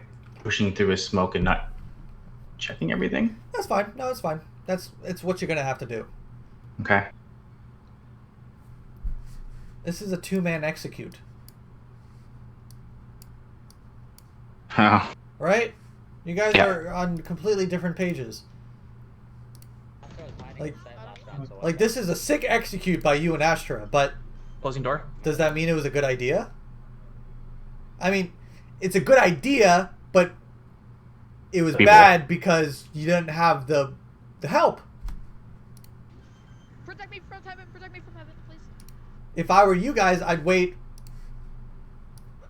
pushing through a smoke and not checking everything? That's fine. No, it's fine. It's what you're gonna have to do. Okay. This is a 2-man execute, Oh. right? You guys Yeah. are on completely different pages. Astra was hiding Like- inside last round, so Like, this is a sick execute by you and Astra, but Closing door. does that mean it was a good idea? I mean, it's a good idea, but it was People. bad because you didn't have the help. Protect me from heaven, please. If I were you guys, I'd wait.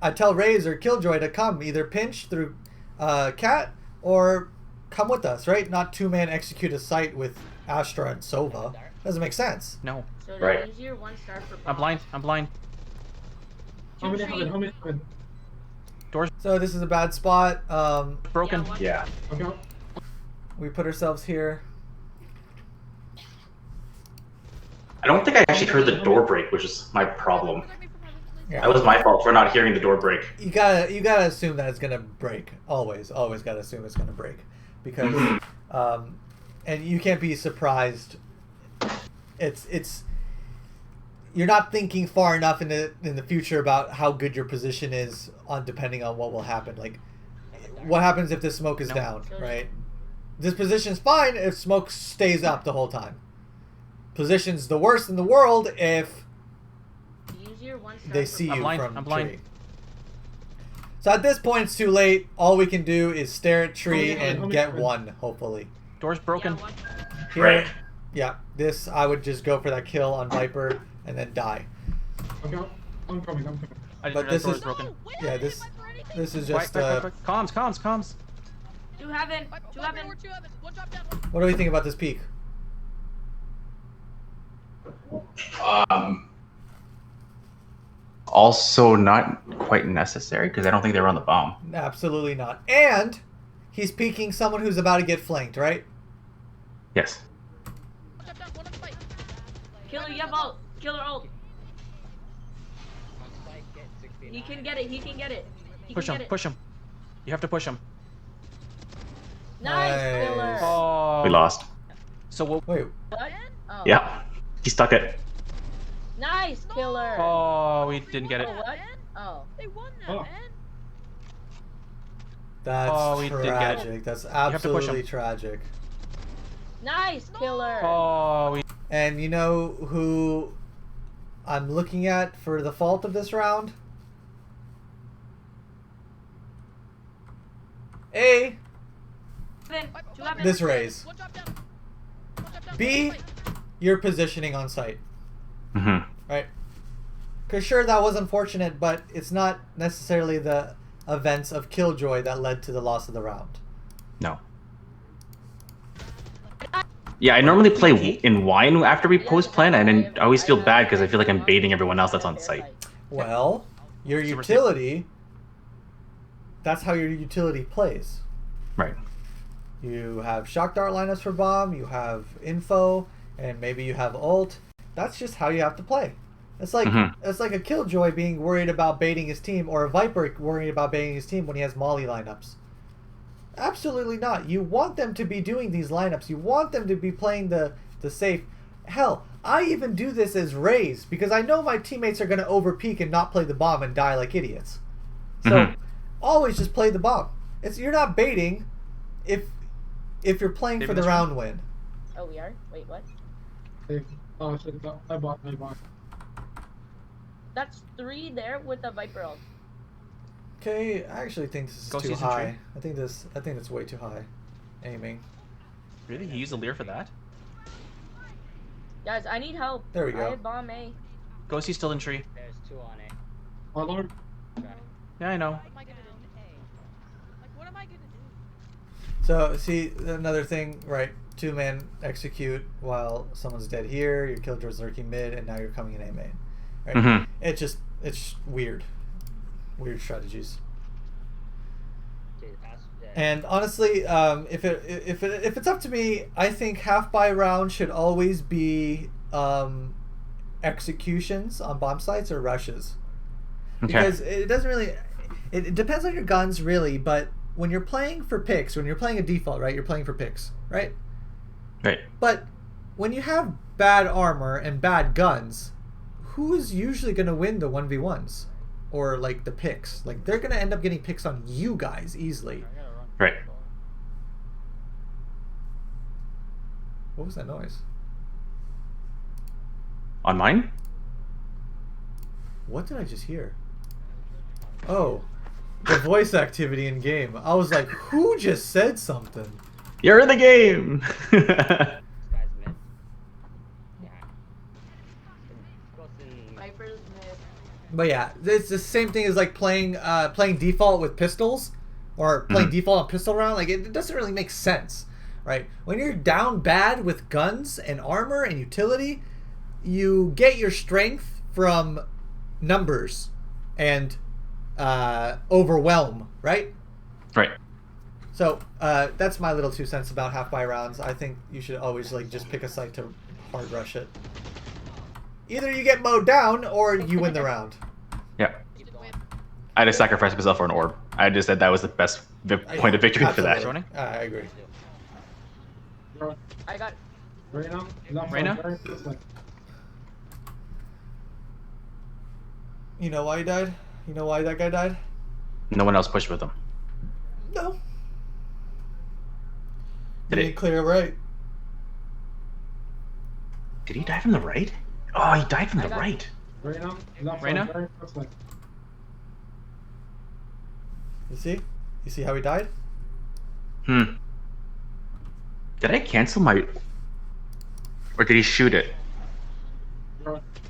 I'd tell Raze or Killjoy to come, either pinch through Cat or come with us, right? Not 2-man execute a site with Astra and Sova. Doesn't make sense. No. So Right. use your 1-star for I'm blind. I'm blind. How many heaven? How many heaven? So this is a bad spot. Broken. Yeah. Okay. We put ourselves here. I don't think I actually heard the door break, which is my problem. Protect me from heaven, please. Yeah. That was my fault for not hearing the door break. You gotta assume that it's gonna break. Always gotta assume it's gonna break, because, and you can't be surprised. It's you're not thinking far enough in the future about how good your position is on depending on what will happen. Like, what happens if this smoke is No. down, right? This position's fine if smoke stays up the whole time. Position's the worst in the world if Use your 1-star they for see I'm you blind, from I'm blind. tree. So at this point, it's too late. All we can do is stare at tree and get one, hopefully. Door's broken. Yeah, one. Here, Right. yeah, this, I would just go for that kill on Viper and then die. Okay. I'm coming. I didn't But realize this door's is- broken. No, wait, Yeah, I this- didn't fight for anything. This is Quiet, just, quiet, quiet, quiet. Comms. 2 heaven. Viper, 2 Viper, heaven. we're 2 heavens. One drop down. what do we think about this peak? Also not quite necessary because I don't think they were on the bomb. Absolutely not. And he's peeking someone who's about to get flanked, right? Yes. One drop down. One on spike. Killer, you have ult. Killer ult. on spike, get 69. He can get it. He can get it. He Push can him. get it. Push him. You have to push him. Nice, Nice. Killer. Oh. We lost. So we'll. Wait, What? Oh. Yeah. He stuck it. Nice, Killer. Oh, we didn't get it. Oh, what? Oh. They won that, Oh. man. that's Oh, we did get it. tragic. That's have to push absolutely him. tragic. Nice, Killer. Oh, we. And you know who I'm looking at for the fault of this round? A. Heaven. Viper, 2 Viper, heaven. This raise. One drop down. One drop down. B. One on spike. Your positioning on site, Mm-hmm. right? Because sure, that was unfortunate, but it's not necessarily the events of Killjoy that led to the loss of the round. No. Yeah, I normally play in wine after we post plan, and then I always feel bad because I feel like I'm baiting everyone else that's on site. Well, your Super utility, that's how your utility plays. Right. You have shock dart lineups for bomb, you have info, and maybe you have ult. That's just how you have to play. It's like it's like a Killjoy being worried about baiting his team, or a Viper worrying about baiting his team when he has Molly lineups. Absolutely not. You want them to be doing these lineups. You want them to be playing the safe. Hell, I even do this as Raze because I know my teammates are going to overpeak and not play the bomb and die like idiots. So always just play the bomb. You're not baiting if you're playing Maybe for the this round win. Oh, we are? Wait, what? Oh shit, I bought. That's 3 there with the Viper ult. Okay, I actually think this is Go too season tree. high. I think it's way too high. Aiming. Really? He used a leer for that? Guys, I need help. There we I go. have bomb A. Ghostie's still in tree. There's 2 on it. Oh lord. Yeah, I know. What am I gonna do? Like, what am I gonna do? So see another thing, right? 2-man execute while someone's dead here. Your Killjoy's lurking mid, and now you're coming in A main. Right? It's weird. Weird strategies. Dude, And honestly, if it's up to me, I think half buy round should always be executions on bomb sites or rushes. Okay. Because it doesn't really, it depends on your guns really, but when you're playing for picks, when you're playing a default, right? You're playing for picks, right? Right. But when you have bad armor and bad guns, who is usually going to win the 1v1s? Or like the picks? Like they're going to end up getting picks on you guys easily. Right. What was that noise? On mine? What did I just hear? Oh, the voice activity in game. I was like, who just said something? You're in the game! This guy's mid. Yeah. Crossing. Viper's mid. But yeah, it's the same thing as like playing default with pistols or playing default on pistol round. Like it doesn't really make sense, right? When you're down bad with guns and armor and utility, you get your strength from numbers and overwhelm, right? Right. So that's my little 2 cents about half buy rounds. I think you should always like just pick a site to hard rush it. Either you get mowed down or you win the round. Yeah. I just sacrificed myself for an orb. I just said that was the best point of victory for that. Absolutely. I agree. I got. Reyna, left Reyna? side, right, this way. You know why he died? You know why that guy died? No one else pushed with him. No. Did He it? didn't clear right. Did he die from the right? Oh, he died from the got- right. Reyna, left Reyna? side, right, this way. You see? You see how he died? Hmm. Did I cancel my... Or did he shoot it?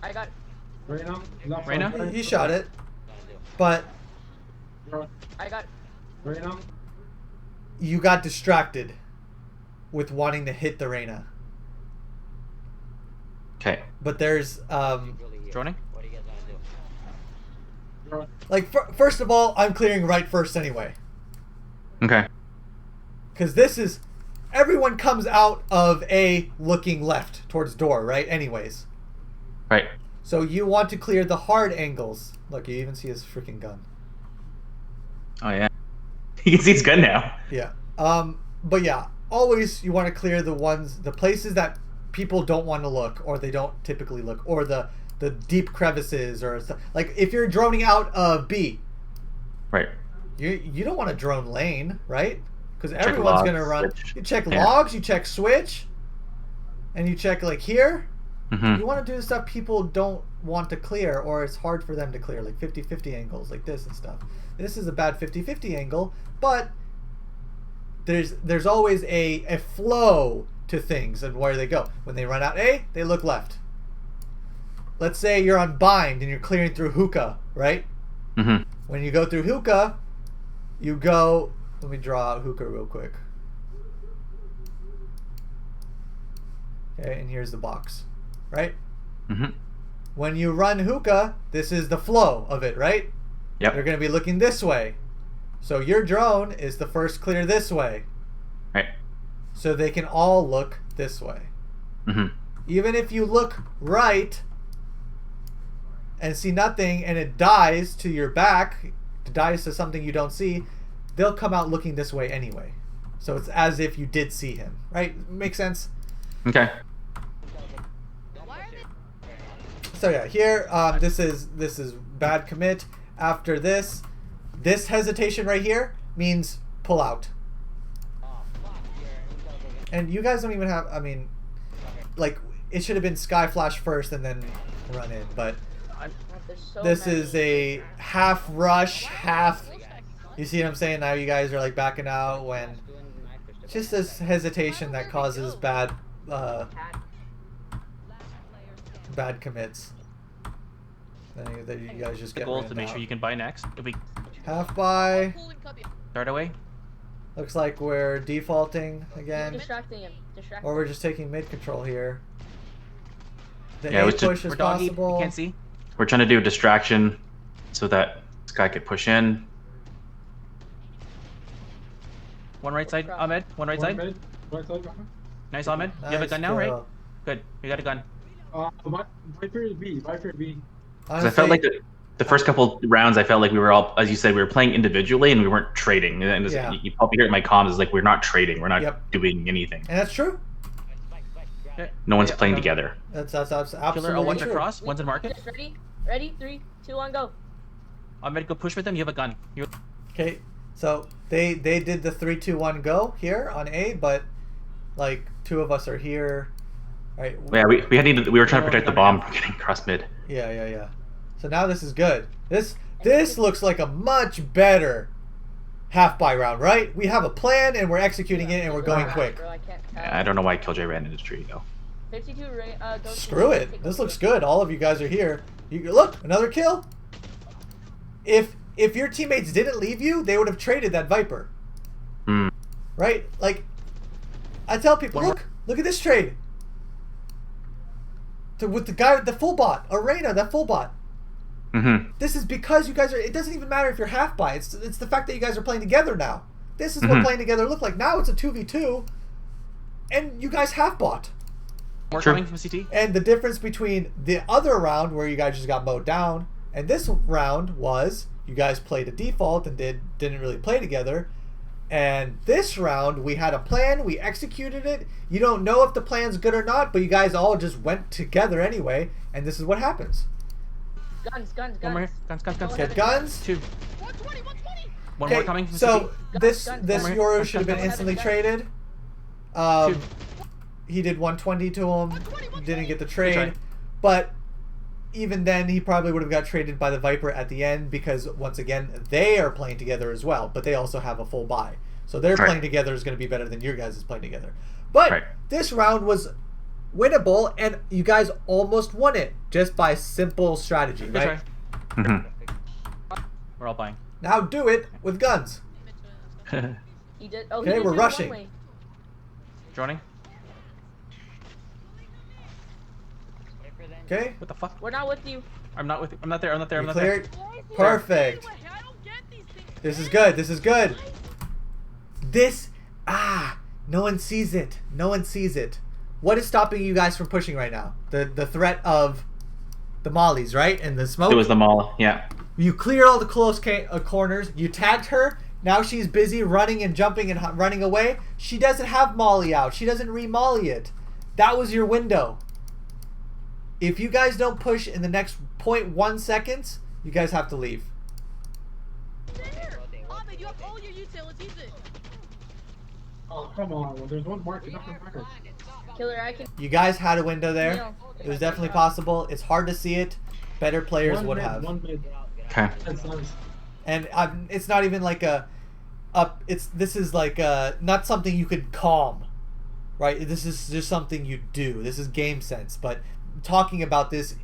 I got. Reyna, left Reyna? side, right, He this shot way. it, but I got. Reyna, you got distracted with wanting to hit the Reyna. Okay. But there's Droning? What do you guys want to do? like first of all, I'm clearing right first anyway, Okay. because this is everyone comes out of A looking left towards door, right? Anyways, Right. so you want to clear the hard angles. Look, you even see his freaking gun. Oh, yeah. You can see his gun now. Yeah. But yeah, always you want to clear the places that people don't want to look, or they don't typically look, or the deep crevices, or stuff. Like if you're droning out of B, Right. you don't want to drone lane, right? Because Check everyone's logs, gonna run. switch. You check Yeah. logs, you check switch, and you check like here. Mm-hmm. You want to do the stuff people don't want to clear, or it's hard for them to clear, like 50-50 angles like this and stuff. This is a bad 50-50 angle, but there's always a flow to things and where they go. When they run out A, they look left. Let's say you're on bind and you're clearing through hookah, right? Mm-hmm. When you go through hookah, you go... Let me draw out hookah real quick. Okay, and here's the box, right? Mm-hmm. When you run hookah, this is the flow of it, right? Yep. You're going to be looking this way. So your drone is the first clear this way. Right. So they can all look this way. Mm-hmm. Even if you look right and see nothing and it dies to your back, it dies to something you don't see, they'll come out looking this way anyway. So it's as if you did see him, right? Make sense? Okay. Why are they? So yeah, here this is bad commit. After this hesitation right here means pull out. And you guys don't even have, I mean, like it should have been sky flash first and then run in, but There's so this many. is a half rush, half. You see what I'm saying? Now you guys are like backing out when just this hesitation that causes bad commits. Then you guys just The get goal ran to make out. sure you can buy next. If we Half buy. Cool and cubby. start away. Looks like we're defaulting You're again, distracting him. Distracting. or we're just taking mid control here. The Yeah, A it was just- push is We're doggy. possible. You can't see. We're trying to do a distraction so that this guy could push in. One right side, Ahmed. One right One side. mid, right side, behind. Nice, Ahmed. You have a Nice gun now, right? kill. Good. You got a gun. Viper is B, Viper B. Because I felt like Honestly, the first couple rounds, I felt like we were all, as you said, we were playing individually and we weren't trading. And Yeah. you probably hear it in my comms is like we're not trading, we're not Yep. doing anything. And that's true. No one's Yeah, playing together. That's Killer, absolutely one's true. across, one's in market. Just ready? Ready? 3, 2, 1, go. I'm ready to go push with them. You have a gun. You Okay, so they did the 3, 2, 1 go here on A, but like 2 of us are here. All right. Yeah, we were trying to protect the bomb from getting cross mid. Yeah. So now this is good. This looks like a much better half buy round, right? We have a plan and we're executing it and we're going quick. Bro, I can't tell. I don't know why Killjoy ran into the tree though. 52 don't Screw it. This looks good. All of you guys are here. You look, another kill. If your teammates didn't leave you, they would have traded that Viper. Hmm. Right? Like I tell people, look at this trade. With the guy, the full bot, Arena, that full bot. Mm-hmm. This is because you guys are. It doesn't even matter if you're half buy. It's the fact that you guys are playing together now. This is what playing together look like. Now it's a 2v2, and you guys half bought. more Sure. coming from CT. And the difference between the other round where you guys just got mowed down and this round was you guys played a default and didn't really play together. And this round we had a plan, we executed it. You don't know if the plan's good or not, but you guys all just went together anyway, and this is what happens. Guns. One more here. Guns. Get guns. 2. 120. One more Okay, coming from so CT. this Guns. One more. Yoru should have been instantly traded. He did 120 to him, didn't get the trade, try. but even then he probably would have got traded by the Viper at the end because once again they are playing together as well, but they also have a full buy, so their Right. playing together is going to be better than your guys is playing together. But Right. this round was winnable, and you guys almost won it just by simple strategy, Good right? try. Mm-hmm. We're all buying. Now do it with guns. He did. Oh, Okay, he did we're do rushing. one way. Droning. Wait for them. Okay, What the fuck? We're not with you. I'm not with. I'm not there. I'm not there. I'm you not there. cleared. Perfect. This is good. This is good. No one sees it. No one sees it. What is stopping you guys from pushing right now? The threat of the mollies, right? And the smoke. It was the mall, yeah. You cleared all the close corners. You tagged her. Now she's busy running and jumping and running away. She doesn't have molly out. She doesn't re-molly it. That was your window. If you guys don't push in the next 0.1 seconds, you guys have to leave. Ahmed, you have all your utilities. Use it. Oh, come on. Well, there's one market. Nothing matters. Killer, I can. You guys had a window there. No. It was definitely possible. It's hard to see it. Better players One would mid, have. One mid. Okay. That's nice. And it's not even like this is like not something you could calm, right? This is just something you do. This is game sense. But talking about this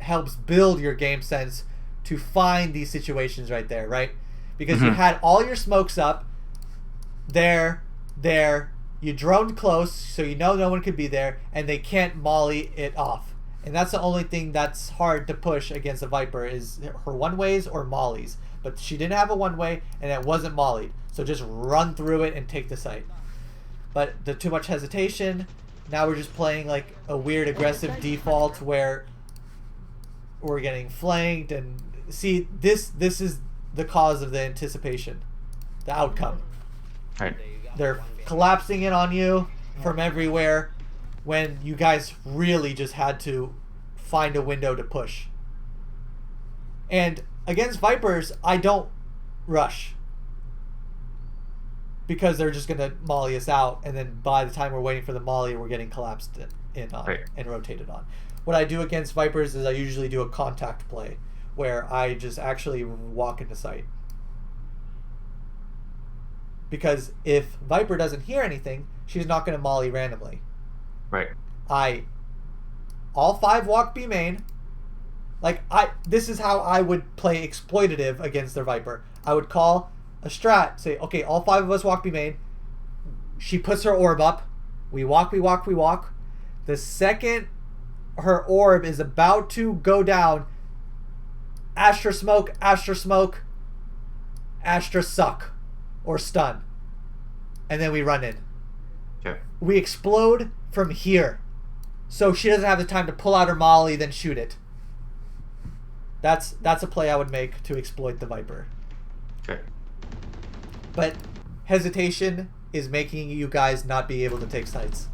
helps build your game sense to find these situations right there, right? Because you had all your smokes up there. You droned close, so you know no one could be there, and they can't molly it off. And that's the only thing that's hard to push against a Viper is her one-ways or mollies. But she didn't have a one-way, and it wasn't mollied. So just run through it and take the site. But the too much hesitation. Now we're just playing like a weird aggressive default where we're getting flanked. And see, this is the cause of the anticipation, the outcome. All right. They're collapsing in on you from everywhere when you guys really just had to find a window to push. And against Vipers, I don't rush because they're just going to molly us out, and then by the time we're waiting for the molly, we're getting collapsed in on Right. and rotated on. What I do against Vipers is I usually do a contact play where I just actually walk into sight. Because if Viper doesn't hear anything, she's not going to molly randomly. Right. All 5 walk B main. This is how I would play exploitative against their Viper. I would call a strat, say, okay, all 5 of us walk B main. She puts her orb up. We walk. The second her orb is about to go down, Astra smoke, Astra suck. Or stun. And then we run in. Okay. We explode from here. So she doesn't have the time to pull out her molly, then shoot it. That's a play I would make to exploit the Viper. Okay. But hesitation is making you guys not be able to take sites.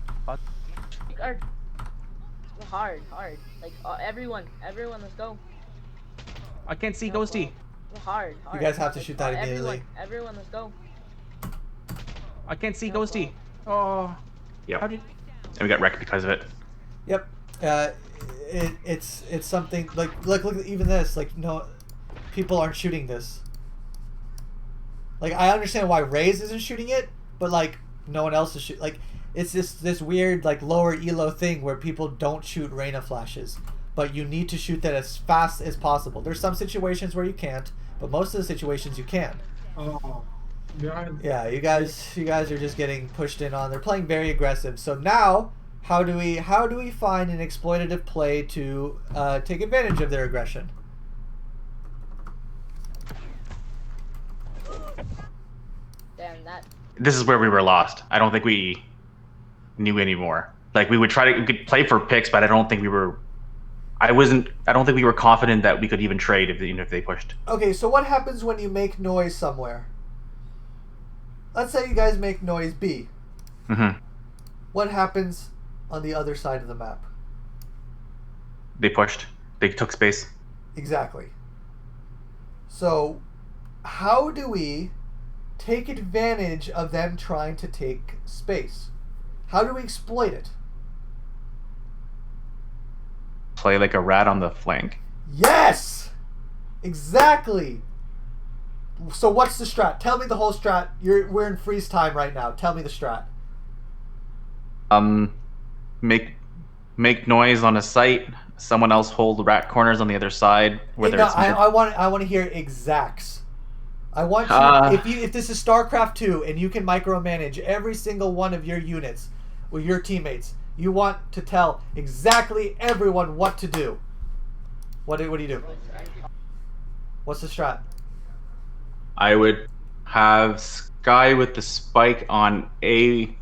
Hard. Like everyone, let's go. I can't see Ghosty. Hard. You guys have to shoot that immediately. Everyone, let's go. I can't see Ghosty. Oh. Yep. How did... And we got wrecked because of it. Yep. It's something like look even this, like, no, people aren't shooting this. Like, I understand why Raze isn't shooting it, but like no one else is shooting. Like, it's this weird like lower elo thing where people don't shoot Reyna flashes, but you need to shoot that as fast as possible. There's some situations where you can't, but most of the situations you can. Oh, behind. Yeah, you guys are just getting pushed in on. They're playing very aggressive. So now, how do we find an exploitative play to take advantage of their aggression? Damn that. This is where we were lost. I don't think we knew anymore. Like, we could play for picks, but I don't think we were confident that we could even trade if they pushed. Okay, so what happens when you make noise somewhere? Let's say you guys make noise B. Mm-hmm. What happens on the other side of the map? They pushed. They took space. Exactly. So, how do we take advantage of them trying to take space? How do we exploit it? Play like a rat on the flank. Yes! Exactly! So what's the strat? Tell me the whole strat. We're in freeze time right now. Tell me the strat. Make noise on a site. Someone else hold rat corners on the other side. I want to hear exacts. I want you if this is StarCraft 2 and you can micromanage every single one of your units with your teammates, you want to tell exactly everyone what to do. What do you do? What's the strat? I would have Sky with the spike on A,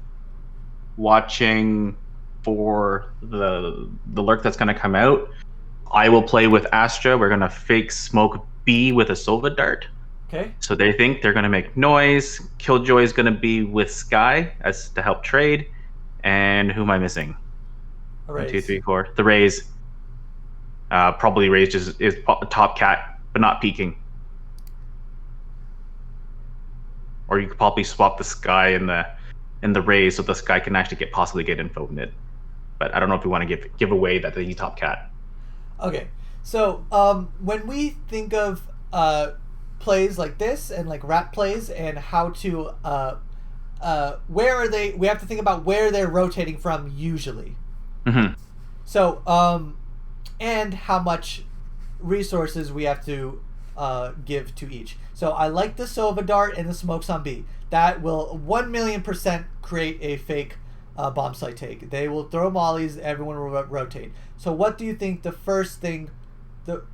watching for the lurk that's going to come out. I will play with Astra. We're going to fake smoke B with a Sova dart. Okay. So they think they're going to make noise. Killjoy is going to be with Sky as to help trade. And who am I missing? Raze. 1, 2, 3, 4. The Raze. Probably Raze is top cat, but not peeking. Or you could probably swap the Sky and the Raze so the Sky can actually possibly get info in it. But I don't know if we want to give away that the top cat. Okay. So when we think of plays like this and like rat plays and how to where are they? We have to think about where they're rotating from usually. Mm-hmm. So and how much resources we have to give to each. So I like the Sova dart and the smokes on B. That will 1,000,000% create a fake bomb site take. They will throw mollies. Everyone will rotate. So what do you think the first thing?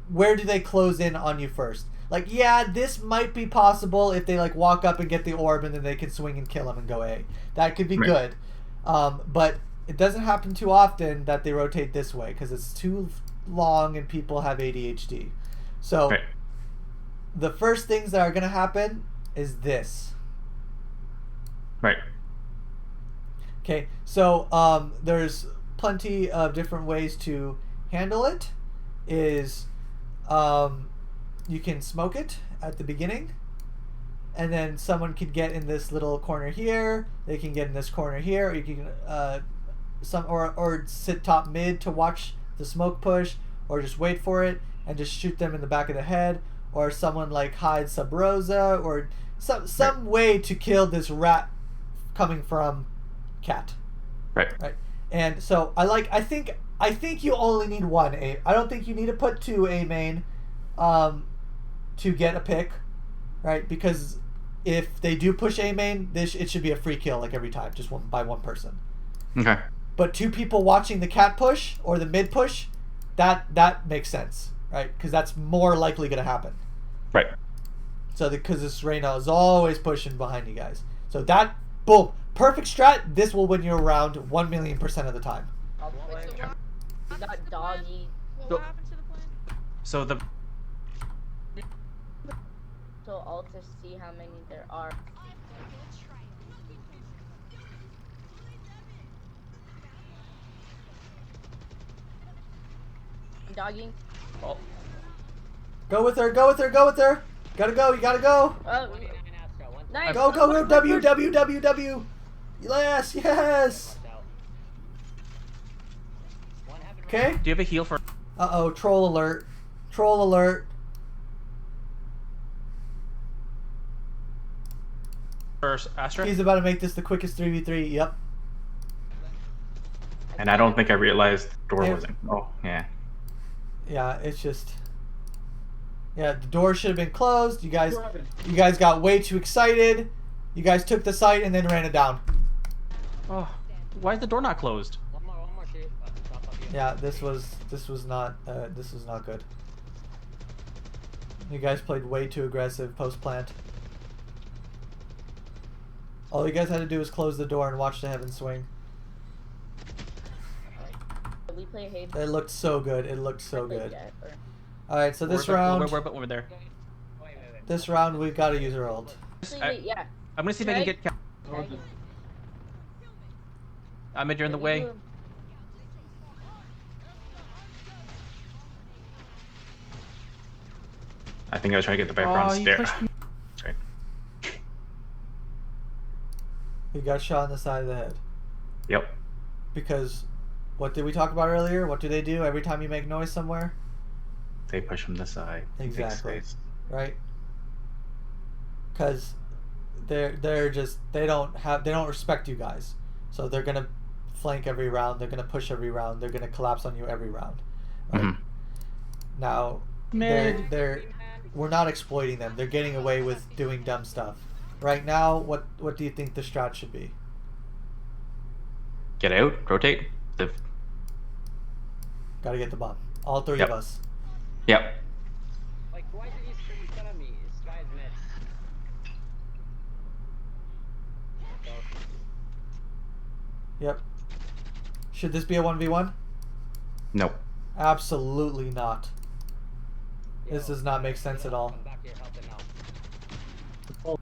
Where do they close in on you first? Like, yeah, this might be possible if they like walk up and get the orb and then they can swing and kill him and go A. That could be good, but it doesn't happen too often that they rotate this way because it's too long and people have ADHD. So the first things that are going to happen is this. Right. Okay, so there's plenty of different ways to handle it. You can smoke it at the beginning, and then someone could get in this little corner here. They can get in this corner here, or you can or sit top mid to watch the smoke push, or just wait for it and just shoot them in the back of the head, or someone like hide Sub Rosa, or some way to kill this rat coming from cat. Right. And so I think you only need one A. I don't think you need to put 2 A main to get a pick, right? Because if they do push A main, it should be a free kill like every time, just by one person. Okay. But 2 people watching the cat push or the mid push, that makes sense, right? Because that's more likely going to happen. Right. So because this Reyna is always pushing behind you guys. So that, boom, perfect strat. This will win you around 1,000,000% of the time. We got doggy. What happened to the plan? So auto alt to see how many there are. I'm dogging. Oh, Go with her. Go with her. Go with her. Gotta go. You gotta go. Oh, nice. Go, go, go. W, W, W, W. Yes, yes. Okay. do you have a heal for? Uh-oh. Troll alert. Troll alert. First, Astra. He's about to make this the quickest 3v3. Yep. And I don't think I realized the door Yeah. wasn't. Oh, yeah. Yeah, it's just... Yeah, the door should have been closed. You guys got way too excited. You guys took the site and then ran it down. Oh, why is the door not closed? One more shit. Top of you. Yeah, this was not good. You guys played way too aggressive post plant. All you guys had to do was close the door and watch the heaven swing. We play hate. It looked so good. It looked so play good. Jet, or- All right, so this We're- round, we're over there. Wait. this round we've got to use our ult. Actually, wait, yeah. I'm gonna see if I can get. Dragon. Ahmed, you're in the way. I think I was trying to get the Viper on you stair. pushed me. Sorry. He got shot in the side of the head. Yep. Because, what did we talk about earlier? What do they do every time you make noise somewhere? They push from the side. Take Exactly. space. Right? Because they're just they don't respect you guys, so they're gonna flank every round. They're gonna push every round. They're gonna collapse on you every round. Right? Mhm. Now we're not exploiting them. They're getting away with doing dumb stuff. Right now, what do you think the strat should be? Get out. Rotate. Got to get the bomb. All three Yep. of us. Yep. Like, why did you scream in front of me? This guy's mid. Yep. Should this be a 1v1? Nope. Absolutely not. This does not make sense at all. Come back here, help him out.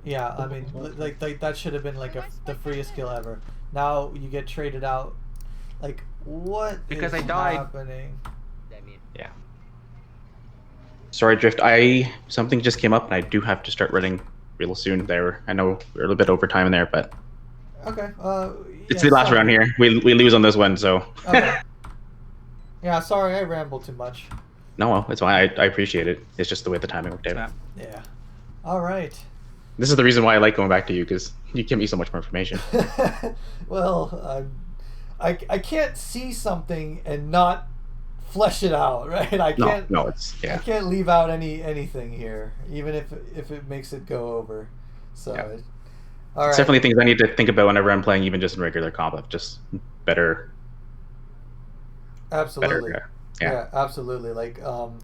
Yeah, I mean, like that should have been like the freest kill ever. Now you get traded out. Like, what Because is I died. happening? I mean, Yeah. Sorry, Drift. Something just came up, and I do have to start running real soon. I know we're a little bit over time in there, but Okay. it's yeah, the last sorry. round here. We lose on this one, so Okay. Yeah, sorry, I rambled too much. no, well, it's fine. I appreciate it. It's just the way the timing worked out. Snap. Yeah. All right. This is the reason why I like going back to you, because you give me so much more information. Well, I can't see something and not flesh it out, right? I can't. No, it's I can't leave out anything here, even if it makes it go over. So, Yeah. all right. It's definitely things I need to think about whenever I'm playing, even just in regular combat. Just better. Absolutely. Better. Yeah, absolutely. Like,